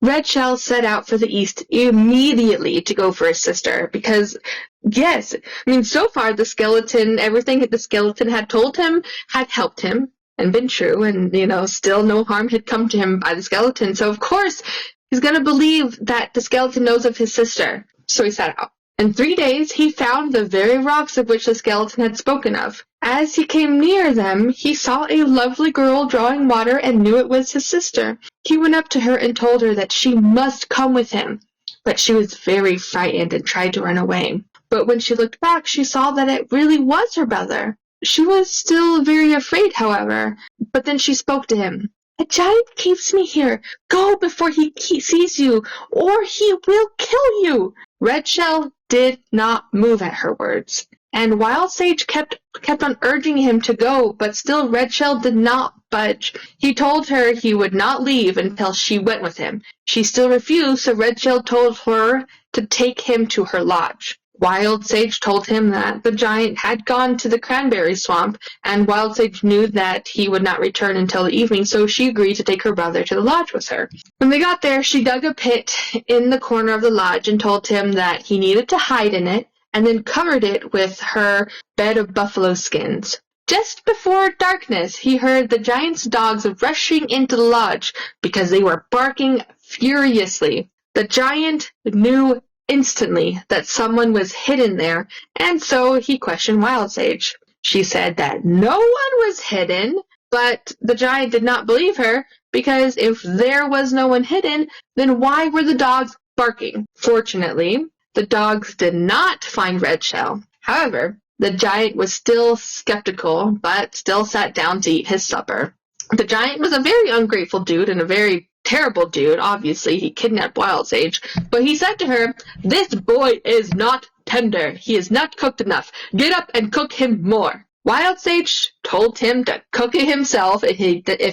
Red Shell set out for the east immediately to go for his sister, because, yes, so far everything the skeleton had told him had helped him and been true, and, still no harm had come to him by the skeleton, so of course he's gonna believe that the skeleton knows of his sister. So he set out. In 3 days, he found the very rocks of which the skeleton had spoken of. As he came near them, he saw a lovely girl drawing water and knew it was his sister. He went up to her and told her that she must come with him. But she was very frightened and tried to run away. But when she looked back, she saw that it really was her brother. She was still very afraid, however. But then she spoke to him. "A giant keeps me here. Go before he sees you, or he will kill you." Red Shell did not move at her words, and Wild Sage kept on urging him to go, but still Red Shell did not budge. He told her he would not leave until she went with him. She still refused, so Red Shell told her to take him to her lodge. Wild Sage told him that the giant had gone to the cranberry swamp, and Wild Sage knew that he would not return until the evening, so she agreed to take her brother to the lodge with her. When they got there, she dug a pit in the corner of the lodge and told him that he needed to hide in it, and then covered it with her bed of buffalo skins. Just before darkness, he heard the giant's dogs rushing into the lodge because they were barking furiously. The giant knew instantly that someone was hidden there, and so he questioned Wild Sage. She said that no one was hidden, but the giant did not believe her, because if there was no one hidden, then why were the dogs barking? Fortunately, the dogs did not find Red Shell. However, the giant was still skeptical, but still sat down to eat his supper. The giant was a very ungrateful dude and a very terrible dude. Obviously, he kidnapped Wild Sage, but he said to her, "This boy is not tender. He is not cooked enough. Get up and cook him more." Wild Sage told him to cook it himself if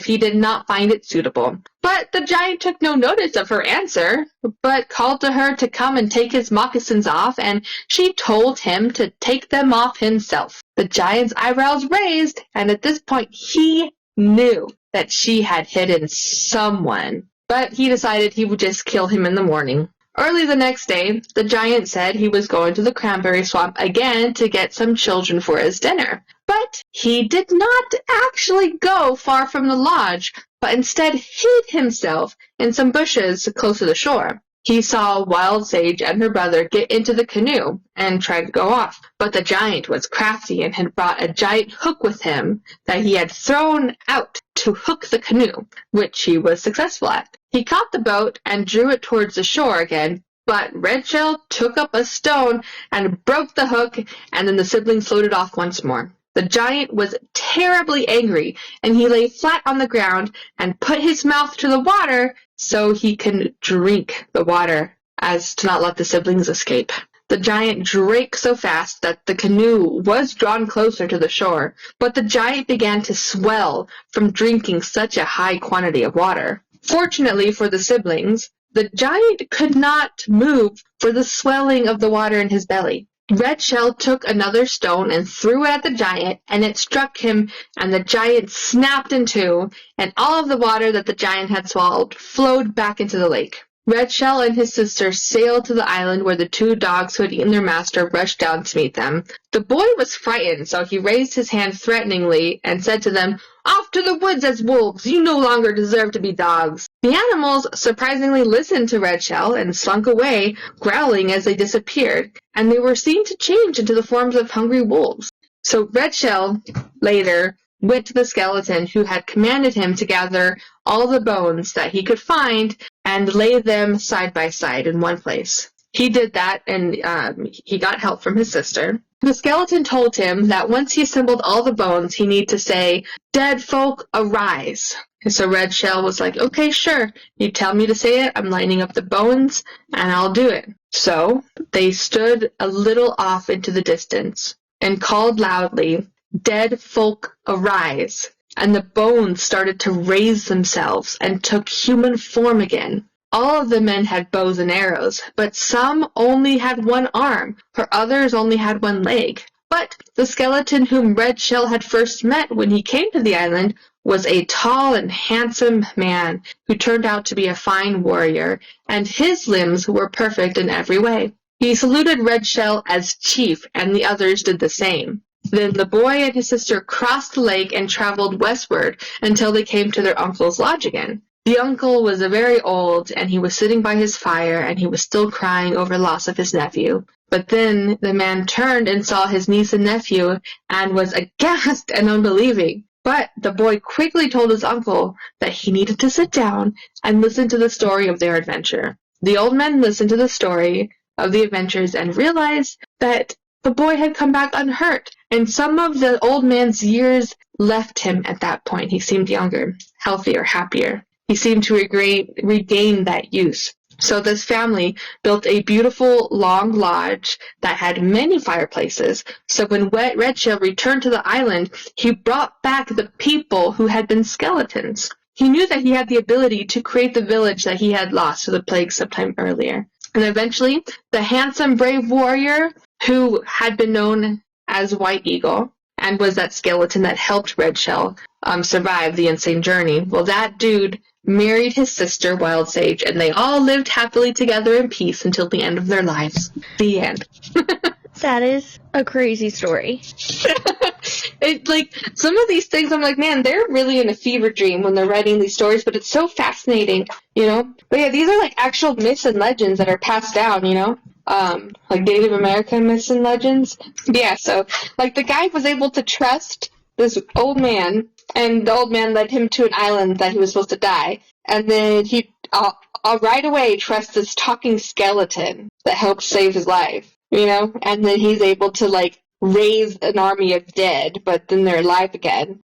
he did not find it suitable. But the giant took no notice of her answer, but called to her to come and take his moccasins off, and she told him to take them off himself. The giant's eyebrows raised, and at this point he knew that she had hidden someone, but he decided he would just kill him in the morning. Early the next day, the giant said he was going to the cranberry swamp again to get some children for his dinner. But he did not actually go far from the lodge, but instead hid himself in some bushes close to the shore. He saw Wild Sage and her brother get into the canoe and tried to go off, but the giant was crafty and had brought a giant hook with him that he had thrown out to hook the canoe, which he was successful at. He caught the boat and drew it towards the shore again, but Red Shell took up a stone and broke the hook, and then the siblings floated off once more. The giant was terribly angry, and he lay flat on the ground and put his mouth to the water so he can drink the water, as to not let the siblings escape. The giant drank so fast that the canoe was drawn closer to the shore, but the giant began to swell from drinking such a high quantity of water. Fortunately for the siblings, the giant could not move for the swelling of the water in his belly. Red Shell took another stone and threw it at the giant, and it struck him, and the giant snapped in two, and all of the water that the giant had swallowed flowed back into the lake. Red Shell and his sister sailed to the island where the two dogs who had eaten their master rushed down to meet them. The boy was frightened, so he raised his hand threateningly and said to them, "Off to the woods as wolves! You no longer deserve to be dogs!" The animals surprisingly listened to Red Shell and slunk away, growling as they disappeared, and they were seen to change into the forms of hungry wolves. So Red Shell, later, went to the skeleton who had commanded him to gather all the bones that he could find and lay them side by side in one place. He did that, and he got help from his sister. The skeleton told him that once he assembled all the bones, he needed to say, "Dead folk, arise." And so Red Shell was like, "Okay, sure. You tell me to say it, I'm lining up the bones, and I'll do it." So they stood a little off into the distance and called loudly, Dead folk arise, and the bones started to raise themselves and took human form again. All of the men had bows and arrows, but some only had one arm, for others only had one leg. But the skeleton whom Red Shell had first met when he came to the island was a tall and handsome man who turned out to be a fine warrior, and his limbs were perfect in every way. He saluted Red Shell as chief, and the others did the same. Then the boy and his sister crossed the lake and traveled westward until they came to their uncle's lodge again. The uncle was very old, and he was sitting by his fire, and he was still crying over the loss of his nephew. But then the man turned and saw his niece and nephew, and was aghast and unbelieving. But the boy quickly told his uncle that he needed to sit down and listen to the story of their adventure. The old man listened to the story of the adventures and realized that the boy had come back unhurt, and some of the old man's years left him at that point. He seemed younger, healthier, happier. He seemed to regain that youth. So this family built a beautiful, long lodge that had many fireplaces. So when Red Shell returned to the island, he brought back the people who had been skeletons. He knew that he had the ability to create the village that he had lost to the plague sometime earlier. And eventually, the handsome, brave warrior who had been known as White Eagle and was that skeleton that helped Red Shell survive the insane journey, well, that dude married his sister, Wild Sage, and they all lived happily together in peace until the end of their lives. The end. That is a crazy story. Some of these things, I'm like, man, they're really in a fever dream when they're writing these stories, but it's so fascinating, you know? But yeah, these are like actual myths and legends that are passed down, you know? Like Native American myths and legends. Yeah, so, like, the guy was able to trust this old man, and the old man led him to an island that he was supposed to die, and then he, right away, trusts this talking skeleton that helped save his life, you know? And then he's able to, like, raise an army of dead, but then they're alive again.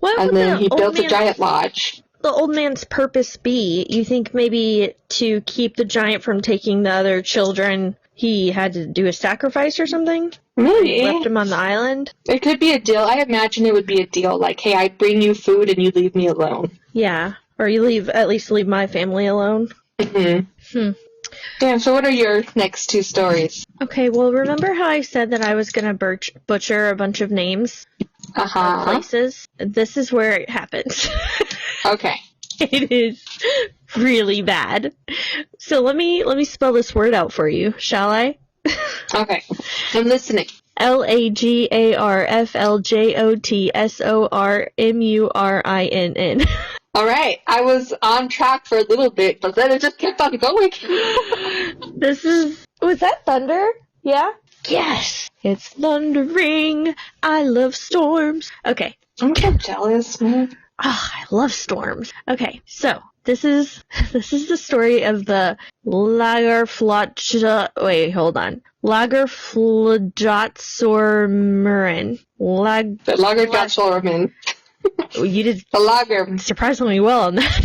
And then he built a giant lodge. The old man's purpose be? You think maybe to keep the giant from taking the other children, he had to do a sacrifice or something? Maybe. Left him on the island? It could be a deal. I imagine it would be a deal, like, hey, I bring you food and you leave me alone. Yeah. Or you at least leave my family alone. Mm-hmm. Yeah, so what are your next two stories? Okay, well, remember how I said that I was going to butcher a bunch of names? Of places? This is where it happens. Okay. It is really bad. So let me spell this word out for you, shall I? Okay. I'm listening. Lagarfljotsormurinn. All right. I was on track for a little bit, but then it just kept on going. Was that thunder? Yeah? Yes! It's thundering. I love storms. Okay. I'm so jealous, man. Oh, I love storms. Okay, so this is the story of the Lagarfljotsormurinn. The Lagarfljotsormurinn. You did the lager surprisingly well on that.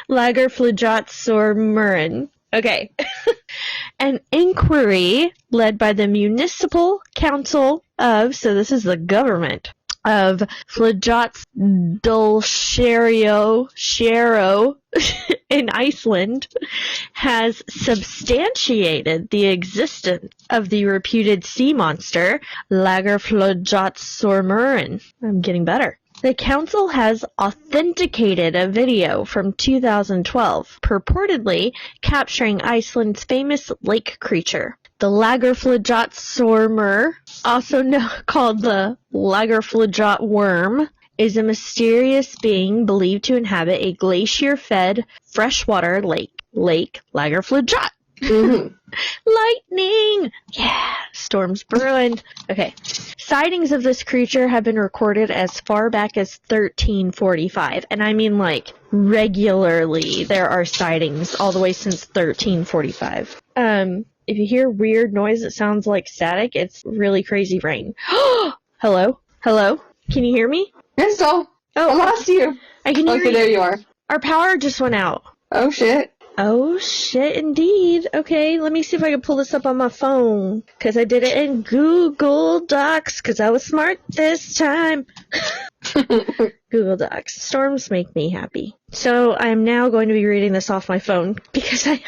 Lagarfljotsormurinn. Okay. An inquiry led by the municipal council of, so this is the government, of Fljotdalsjaro in Iceland has substantiated the existence of the reputed sea monster Lagarfljotsormurinn. I'm getting better. The council has authenticated a video from 2012 purportedly capturing Iceland's famous lake creature. The Lagarfljotsormur, also called the Lagarfljotworm, is a mysterious being believed to inhabit a glacier-fed freshwater lake, Lake Lagarfljot. Mm-hmm. Lightning! Yeah, storms brewing. Okay. Sightings of this creature have been recorded as far back as 1345. And I mean, like, regularly there are sightings all the way since 1345. If you hear weird noise that sounds like static, it's really crazy rain. Hello? Hello? Can you hear me? Crystal! Oh, I lost you! I can hear you. Okay, there you are. Our power just went out. Oh, shit. Oh, shit, indeed. Okay, let me see if I can pull this up on my phone. Because I did it in Google Docs, because I was smart this time. Google Docs. Storms make me happy. So I'm now going to be reading this off my phone because I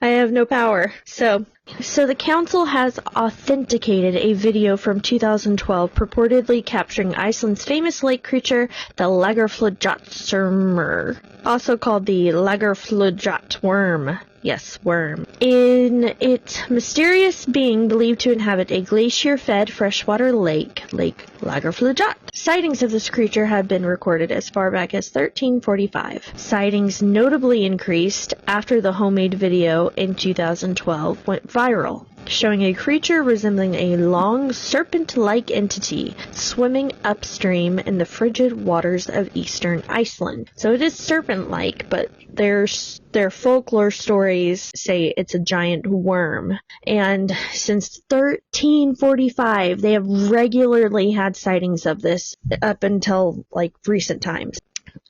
have no power. So the council has authenticated a video from 2012 purportedly capturing Iceland's famous lake creature, the Lagarfljotsormurinn, also called the Lagarfljotsormurinn. Yes, worm. In its mysterious being believed to inhabit a glacier-fed freshwater lake, Lake Lagarfljot. Sightings of this creature have been recorded as far back as 1345. Sightings notably increased after the homemade video in 2012 went viral, showing a creature resembling a long serpent-like entity swimming upstream in the frigid waters of eastern Iceland. So it is serpent-like, but their folklore stories say it's a giant worm. And since 1345, they have regularly had sightings of this up until recent times.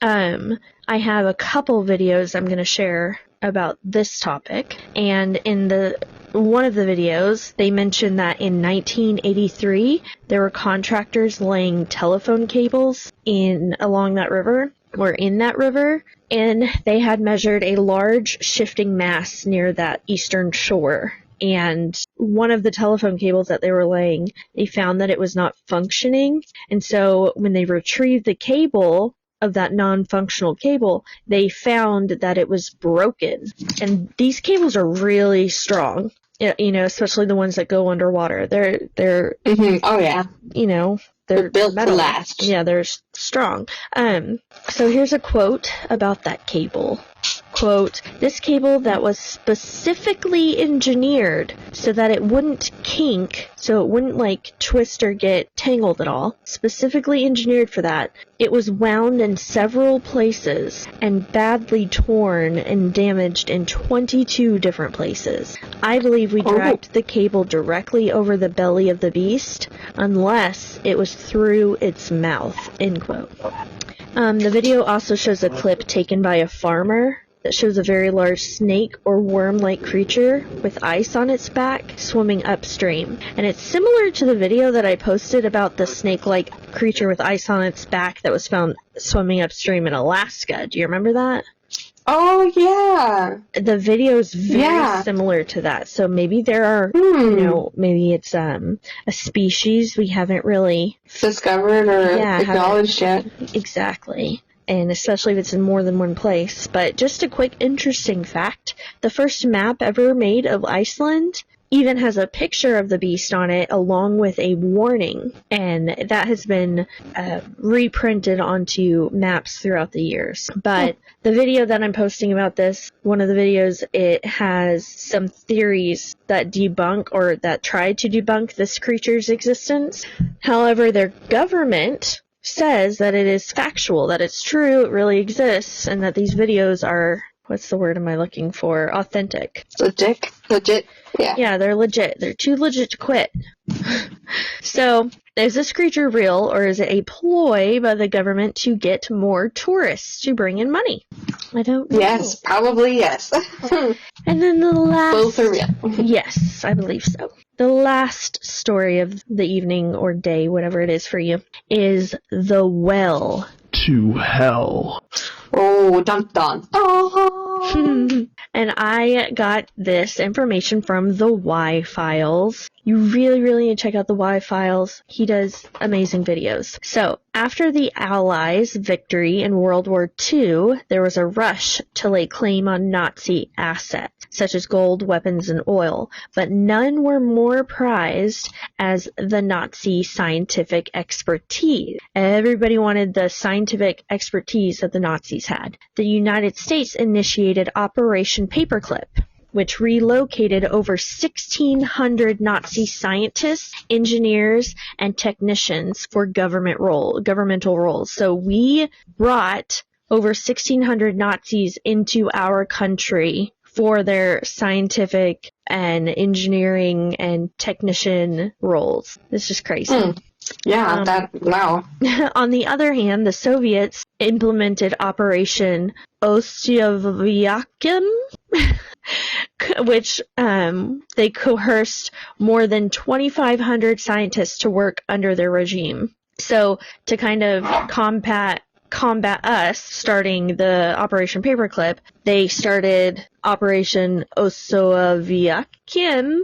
I have a couple videos I'm going to share about this topic, and in one of the videos, they mentioned that in 1983, there were contractors laying telephone cables along that river, or in that river, and they had measured a large shifting mass near that eastern shore. And one of the telephone cables that they were laying, they found that it was not functioning, and so when they retrieved the cable of that non-functional cable, they found that it was broken. And these cables are really strong, especially the ones that go underwater. They're Oh yeah, they're built metal. to last. Yeah, they're strong. So here's a quote about that cable. Quote, "This cable that was specifically engineered so that it wouldn't kink, so it wouldn't twist or get tangled at all, specifically engineered for that. It was wound in several places and badly torn and damaged in 22 different places. I believe we dragged the cable directly over the belly of the beast, unless it was through its mouth," end quote. The video also shows a clip taken by a farmer that shows a very large snake or worm-like creature with ice on its back swimming upstream. And it's similar to the video that I posted about the snake-like creature with ice on its back that was found swimming upstream in Alaska. Do you remember that? Oh, yeah. The video is very similar to that. So maybe there are, maybe it's a species we haven't really discovered or acknowledged yet. Exactly. And especially if it's in more than one place. But just a quick interesting fact, the first map ever made of Iceland even has a picture of the beast on it along with a warning. And that has been reprinted onto maps throughout the years. But the video that I'm posting about this, one of the videos, it has some theories that debunk or that try to debunk this creature's existence. However, their government says that it is factual, that it's true, it really exists, and that these videos are, what's the word am I looking for, authentic. Legit? Yeah. Yeah, they're legit. They're too legit to quit. So, is this creature real, or is it a ploy by the government to get more tourists to bring in money? I don't know. Yes, probably yes. And then the last... Both are real. Yes, I believe so. The last story of the evening or day, whatever it is for you, is the well to hell. Oh, dun dun. Oh. And I got this information from the Y Files. You really, really need to check out the Y Files. He does amazing videos. So, after the Allies' victory in World War II, there was a rush to lay claim on Nazi assets, such as gold, weapons, and oil, but none were more prized as the Nazi scientific expertise. Everybody wanted the scientific expertise that the Nazis had. The United States initiated Operation Paperclip, which relocated over 1,600 Nazi scientists, engineers, and technicians for governmental roles. So we brought over 1,600 Nazis into our country for their scientific and engineering and technician roles. This is crazy. Yeah, wow. On the other hand, the Soviets implemented Operation Ostyavyakym, which they coerced more than 2,500 scientists to work under their regime. So to kind of combat us starting the Operation Paperclip, they started Operation Osoaviakim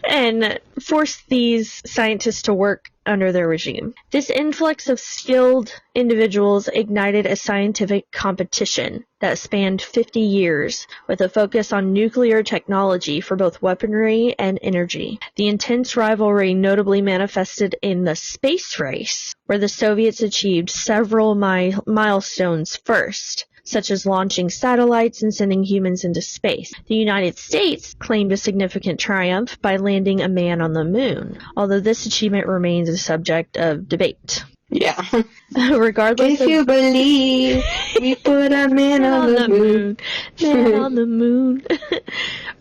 and forced these scientists to work under their regime. This influx of skilled individuals ignited a scientific competition that spanned 50 years, with a focus on nuclear technology for both weaponry and energy. The intense rivalry notably manifested in the space race, where the Soviets achieved several milestones first, such as launching satellites and sending humans into space. The United States claimed a significant triumph by landing a man on the moon, although this achievement remains a subject of debate. Yeah. Regardless if you believe we put a man on the moon. Man on the moon.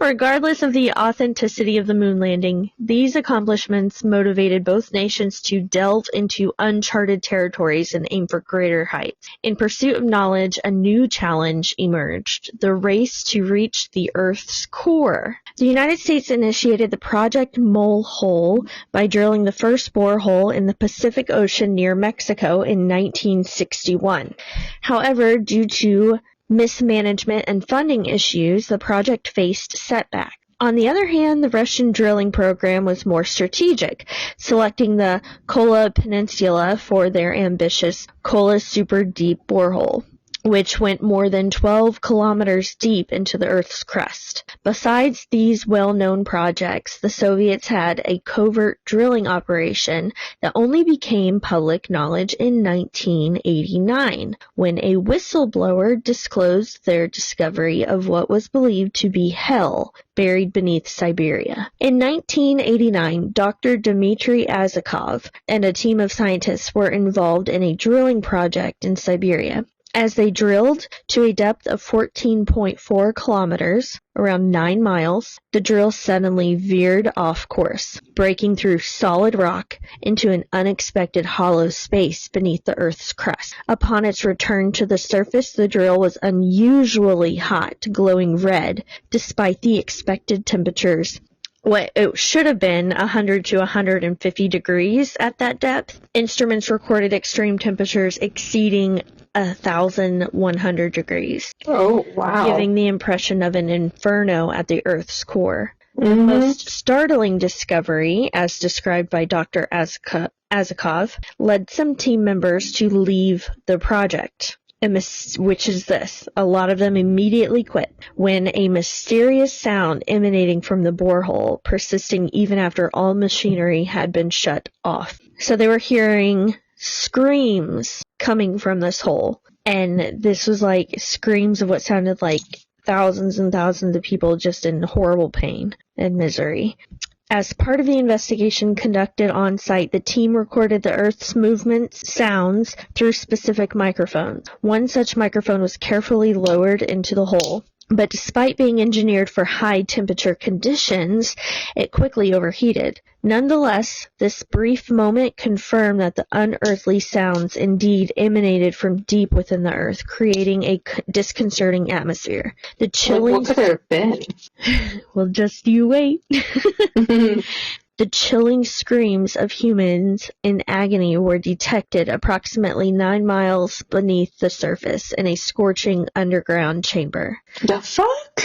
Regardless of the authenticity of the moon landing, these accomplishments motivated both nations to delve into uncharted territories and aim for greater heights. In pursuit of knowledge, a new challenge emerged: the race to reach the Earth's core. The United States initiated the Project Mole Hole by drilling the first borehole in the Pacific Ocean near Mexico in 1961. However, due to mismanagement and funding issues, the project faced setback. On the other hand, the Russian drilling program was more strategic, selecting the Kola Peninsula for their ambitious Kola Super Deep borehole, which went more than 12 kilometers deep into the Earth's crust. Besides these well-known projects, the Soviets had a covert drilling operation that only became public knowledge in 1989, when a whistleblower disclosed their discovery of what was believed to be hell buried beneath Siberia. In 1989, Dr. Dmitry Azakov and a team of scientists were involved in a drilling project in Siberia. As they drilled to a depth of 14.4 kilometers, around 9 miles, the drill suddenly veered off course, breaking through solid rock into an unexpected hollow space beneath the Earth's crust. Upon its return to the surface, the drill was unusually hot, glowing red, despite the expected temperatures. What it should have been 100 to 150 degrees at that depth. Instruments recorded extreme temperatures exceeding 1,100 degrees. Oh, wow. Giving the impression of an inferno at the Earth's core. Mm-hmm. The most startling discovery, as described by Dr. Azakov, led some team members to leave the project. Which is this: a lot of them immediately quit when a mysterious sound emanating from the borehole, persisting even after all machinery had been shut off. So they were hearing screams coming from this hole, and this was like screams of what sounded like thousands and thousands of people just in horrible pain and misery. As part of the investigation conducted on site, the team recorded the Earth's movements, sounds, through specific microphones. One such microphone was carefully lowered into the hole, but despite being engineered for high temperature conditions, it quickly overheated. Nonetheless, this brief moment confirmed that the unearthly sounds indeed emanated from deep within the Earth, creating a disconcerting atmosphere. The chilling... What could it have been? Well, just you wait. The chilling screams of humans in agony were detected approximately 9 miles beneath the surface in a scorching underground chamber. The fuck?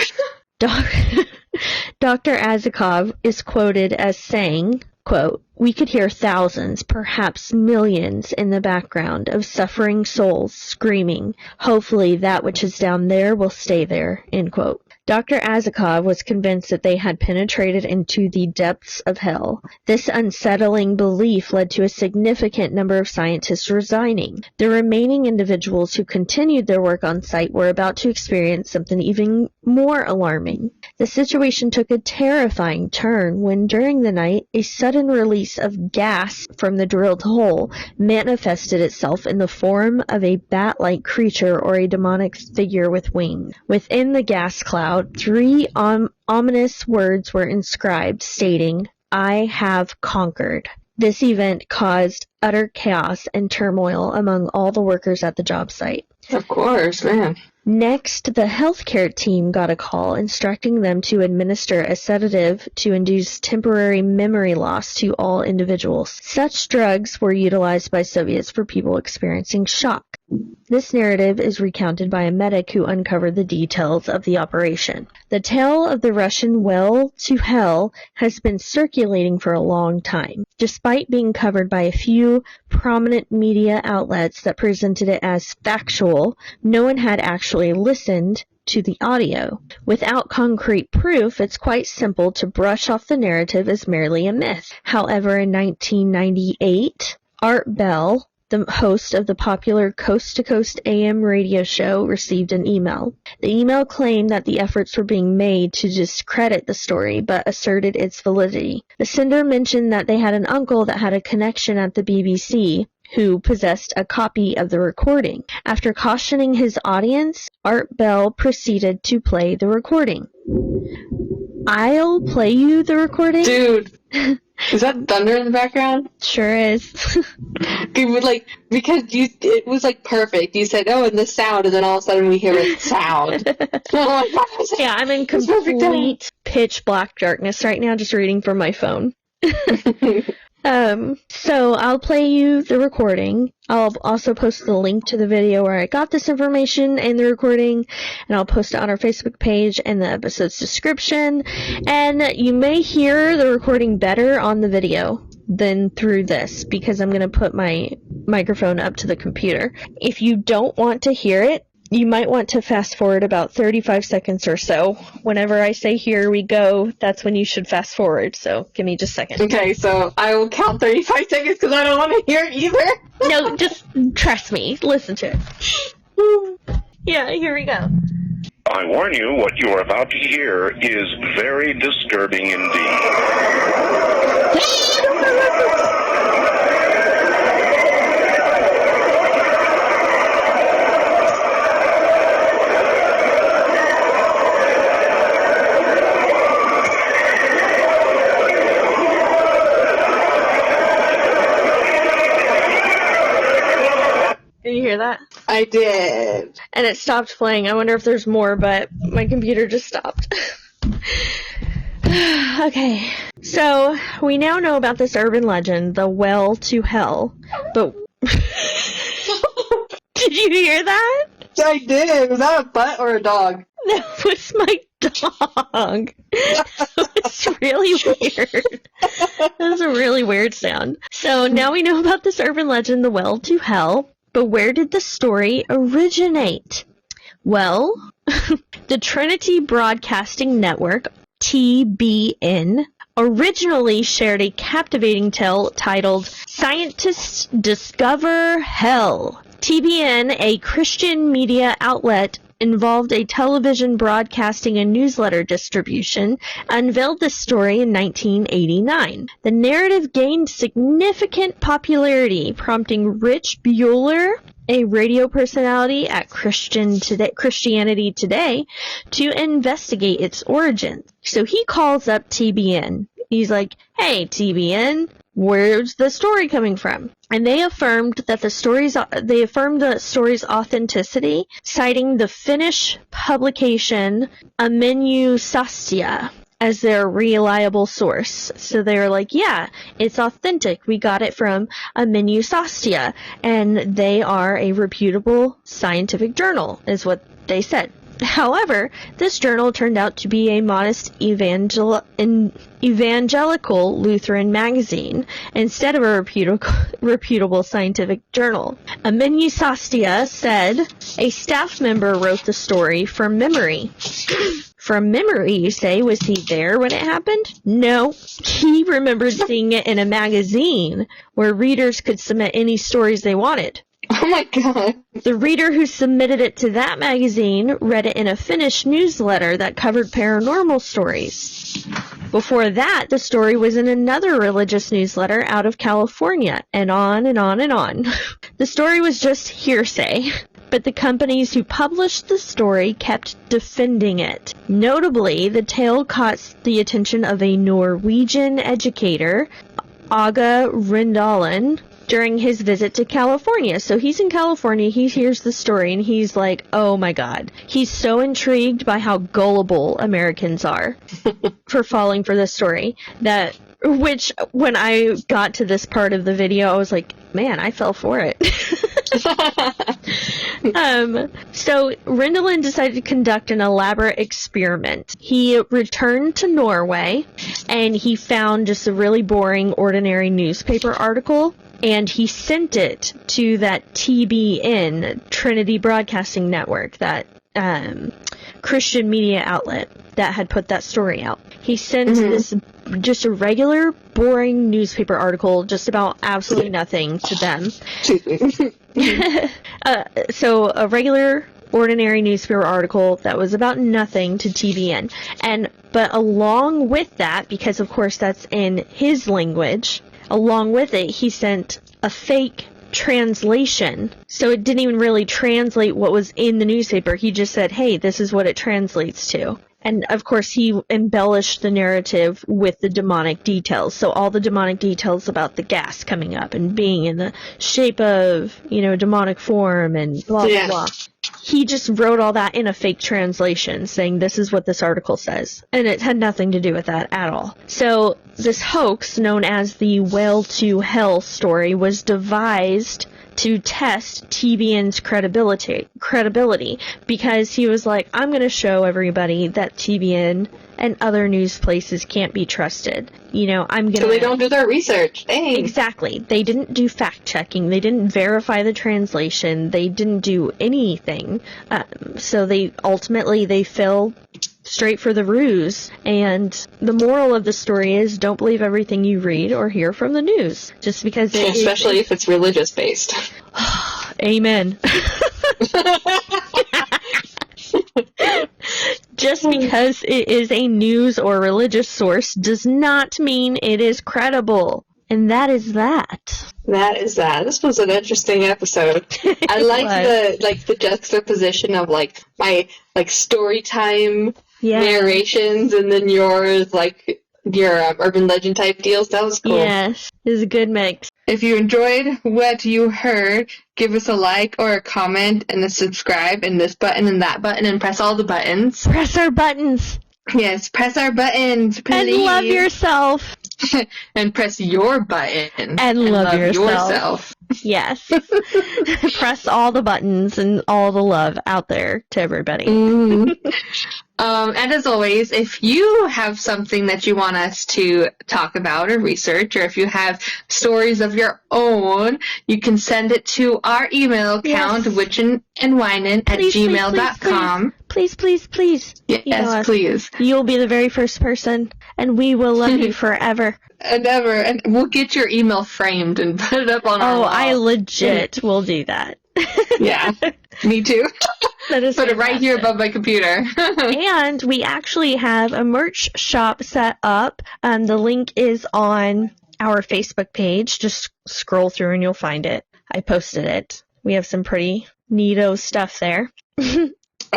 Dr. Azakov is quoted as saying, quote, "We could hear thousands, perhaps millions, in the background of suffering souls screaming. Hopefully that which is down there will stay there," end quote. Dr. Azakov was convinced that they had penetrated into the depths of hell. This unsettling belief led to a significant number of scientists resigning. The remaining individuals who continued their work on site were about to experience something even more alarming. The situation took a terrifying turn when, during the night, a sudden release of gas from the drilled hole manifested itself in the form of a bat-like creature or a demonic figure with wings. Within the gas cloud, 3 ominous words were inscribed, stating, "I have conquered." This event caused utter chaos and turmoil among all the workers at the job site. Of course, man. Next, the healthcare team got a call instructing them to administer a sedative to induce temporary memory loss to all individuals. Such drugs were utilized by Soviets for people experiencing shock. This narrative is recounted by a medic who uncovered the details of the operation. The tale of the Russian well to hell has been circulating for a long time. Despite being covered by a few prominent media outlets that presented it as factual, no one had actually listened to the audio. Without concrete proof, it's quite simple to brush off the narrative as merely a myth. However, in 1998, Art Bell, the host of the popular Coast to Coast AM radio show, received an email. The email claimed that the efforts were being made to discredit the story, but asserted its validity. The sender mentioned that they had an uncle that had a connection at the BBC who possessed a copy of the recording. After cautioning his audience, Art Bell proceeded to play the recording. I'll play you the recording. Dude, is that thunder in the background? Sure is. Because it was like perfect. You said, "Oh, and the sound," and then all of a sudden we hear a sound. Oh my gosh. Yeah, I'm in complete pitch black darkness right now, just reading from my phone. So I'll play you the recording. I'll also post the link to the video where I got this information and the recording, and I'll post it on our Facebook page and the episode's description. And you may hear the recording better on the video than through this, because I'm going to put my microphone up to the computer. If you don't want to hear it, you might want to fast forward about 35 seconds or so. Whenever I say "here we go," that's when you should fast forward. So give me just a second. Okay, so I will count 35 seconds because I don't want to hear it either. No, just trust me. Listen to it. Yeah, here we go. I warn you, what you are about to hear is very disturbing indeed. Did you hear that? I did. And it stopped playing. I wonder if there's more, but my computer just stopped. Okay. So, we now know about this urban legend, the well to hell. But did you hear that? I did. Was that a butt or a dog? That was my dog. That was really weird. That was a really weird sound. So now we know about this urban legend, the well to hell. But where did the story originate? Well, the Trinity Broadcasting Network, TBN, originally shared a captivating tale titled "Scientists Discover Hell." TBN, a Christian media outlet involved a television broadcasting and newsletter distribution, unveiled this story in 1989. The narrative gained significant popularity, prompting Rich Bueller, a radio personality at Christianity Today, to investigate its origins. So he calls up TBN. He's like, "Hey, TBN, where's the story coming from?" And they affirmed the story's authenticity, citing the Finnish publication Amenu Sastia as their reliable source. So they were like, "Yeah, it's authentic. We got it from Amenu Sastia, and they are a reputable scientific journal," is what they said. However, this journal turned out to be a modest evangelical Lutheran magazine instead of a reputable scientific journal. Amenu Sastia said a staff member wrote the story from memory. From memory, you say? Was he there when it happened? No. He remembered seeing it in a magazine where readers could submit any stories they wanted. Oh my god. The reader who submitted it to that magazine read it in a Finnish newsletter that covered paranormal stories. Before that, the story was in another religious newsletter out of California, and on and on and on. The story was just hearsay, but the companies who published the story kept defending it. Notably, the tale caught the attention of a Norwegian educator, Aga Rindalen during his visit to California. So he's in California, he hears the story, and he's like, oh my god. He's so intrigued by how gullible Americans are for falling for this story, which, when I got to this part of the video, I was like, man, I fell for it. So Rindalen decided to conduct an elaborate experiment. He returned to Norway, and he found just a really boring, ordinary newspaper article, and he sent it to that TBN, Trinity Broadcasting Network, that Christian media outlet that had put that story out. He sent this, just a regular, boring newspaper article, just about absolutely nothing to them. So a regular, ordinary newspaper article that was about nothing to TBN. But along with that, because of course that's in his language, along with it, he sent a fake translation. So it didn't even really translate what was in the newspaper. He just said, hey, this is what it translates to. And of course, he embellished the narrative with the demonic details. So all the demonic details about the gas coming up and being in the shape of, demonic form and blah, blah, blah. He just wrote all that in a fake translation, saying this is what this article says. And it had nothing to do with that at all. So this hoax, known as the Well to Hell story, was devised to test TBN's credibility, because he was like, I'm going to show everybody that TBN and other news places can't be trusted. So they don't do their research. Dang. Exactly. They didn't do fact-checking. They didn't verify the translation. They didn't do anything. So they fell straight for the ruse. And the moral of the story is, don't believe everything you read or hear from the news. Just because especially if it's religious-based. Amen. Just because it is a news or religious source does not mean it is credible. And that is that. That is that. This was an interesting episode. I like the juxtaposition of my story time narrations, and then yours your urban legend type deals. That was cool. Yes, it was a good mix. If you enjoyed what you heard, give us a like or a comment and a subscribe, and this button and that button, and press all the buttons. Press our buttons. Yes, press our buttons, please. And love yourself. And press your button. And love yourself. Yes. Press all the buttons and all the love out there to everybody. And as always, if you have something that you want us to talk about or research, or if you have stories of your own, you can send it to our email account, witchandwinin@gmail.com. Please, please, please. Yes, please. You'll be the very first person, and we will love you forever. And ever. And we'll get your email framed and put it up on our wall. I legit will do that. Yeah, me too. That is put it right here above my computer. And we actually have a merch shop set up. The link is on our Facebook page. Just scroll through and you'll find it. I posted it. We have some pretty neato stuff there.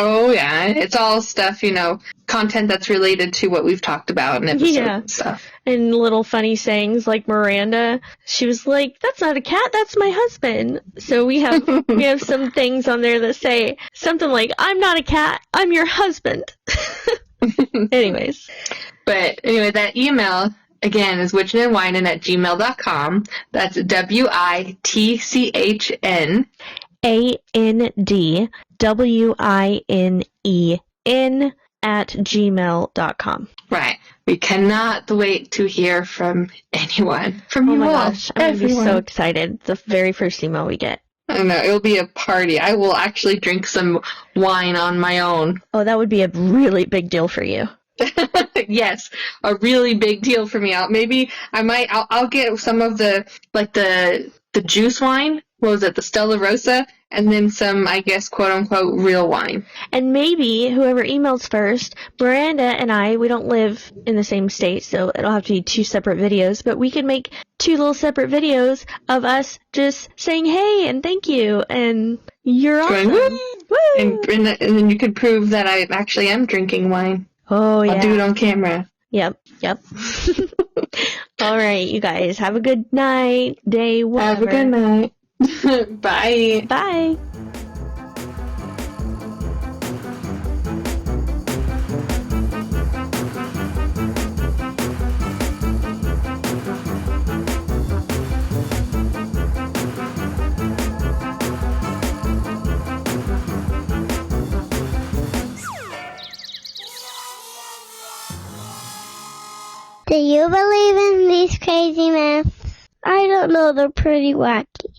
Oh, yeah. It's all stuff, content that's related to what we've talked about and episodes and stuff. And little funny sayings like Miranda. She was like, that's not a cat, that's my husband. So we have some things on there that say something like, I'm not a cat, I'm your husband. Anyways. But anyway, that email, again, is witchandwinin@gmail.com. That's WITCHN. ANDWINEN@gmail.com. Right. We cannot wait to hear from anyone. From you all. Gosh, I'm going to be so excited. The very first email we get. I know. It'll be a party. I will actually drink some wine on my own. Oh, that would be a really big deal for you. Yes, a really big deal for me. I'll get some of the juice wine. What was it? The Stella Rosa, and then some, I guess, quote unquote, real wine. And maybe whoever emails first, Miranda and I, we don't live in the same state, so it'll have to be 2 separate videos, but we could make 2 little separate videos of us just saying hey and thank you, and you're awesome. Woo! And then you could prove that I actually am drinking wine. Oh, yeah. I'll do it on camera. Yep. All right, you guys. Have a good night, day, whatever. Have a good night. Bye. Bye. Do you believe in these crazy myths? I don't know, they're pretty wacky.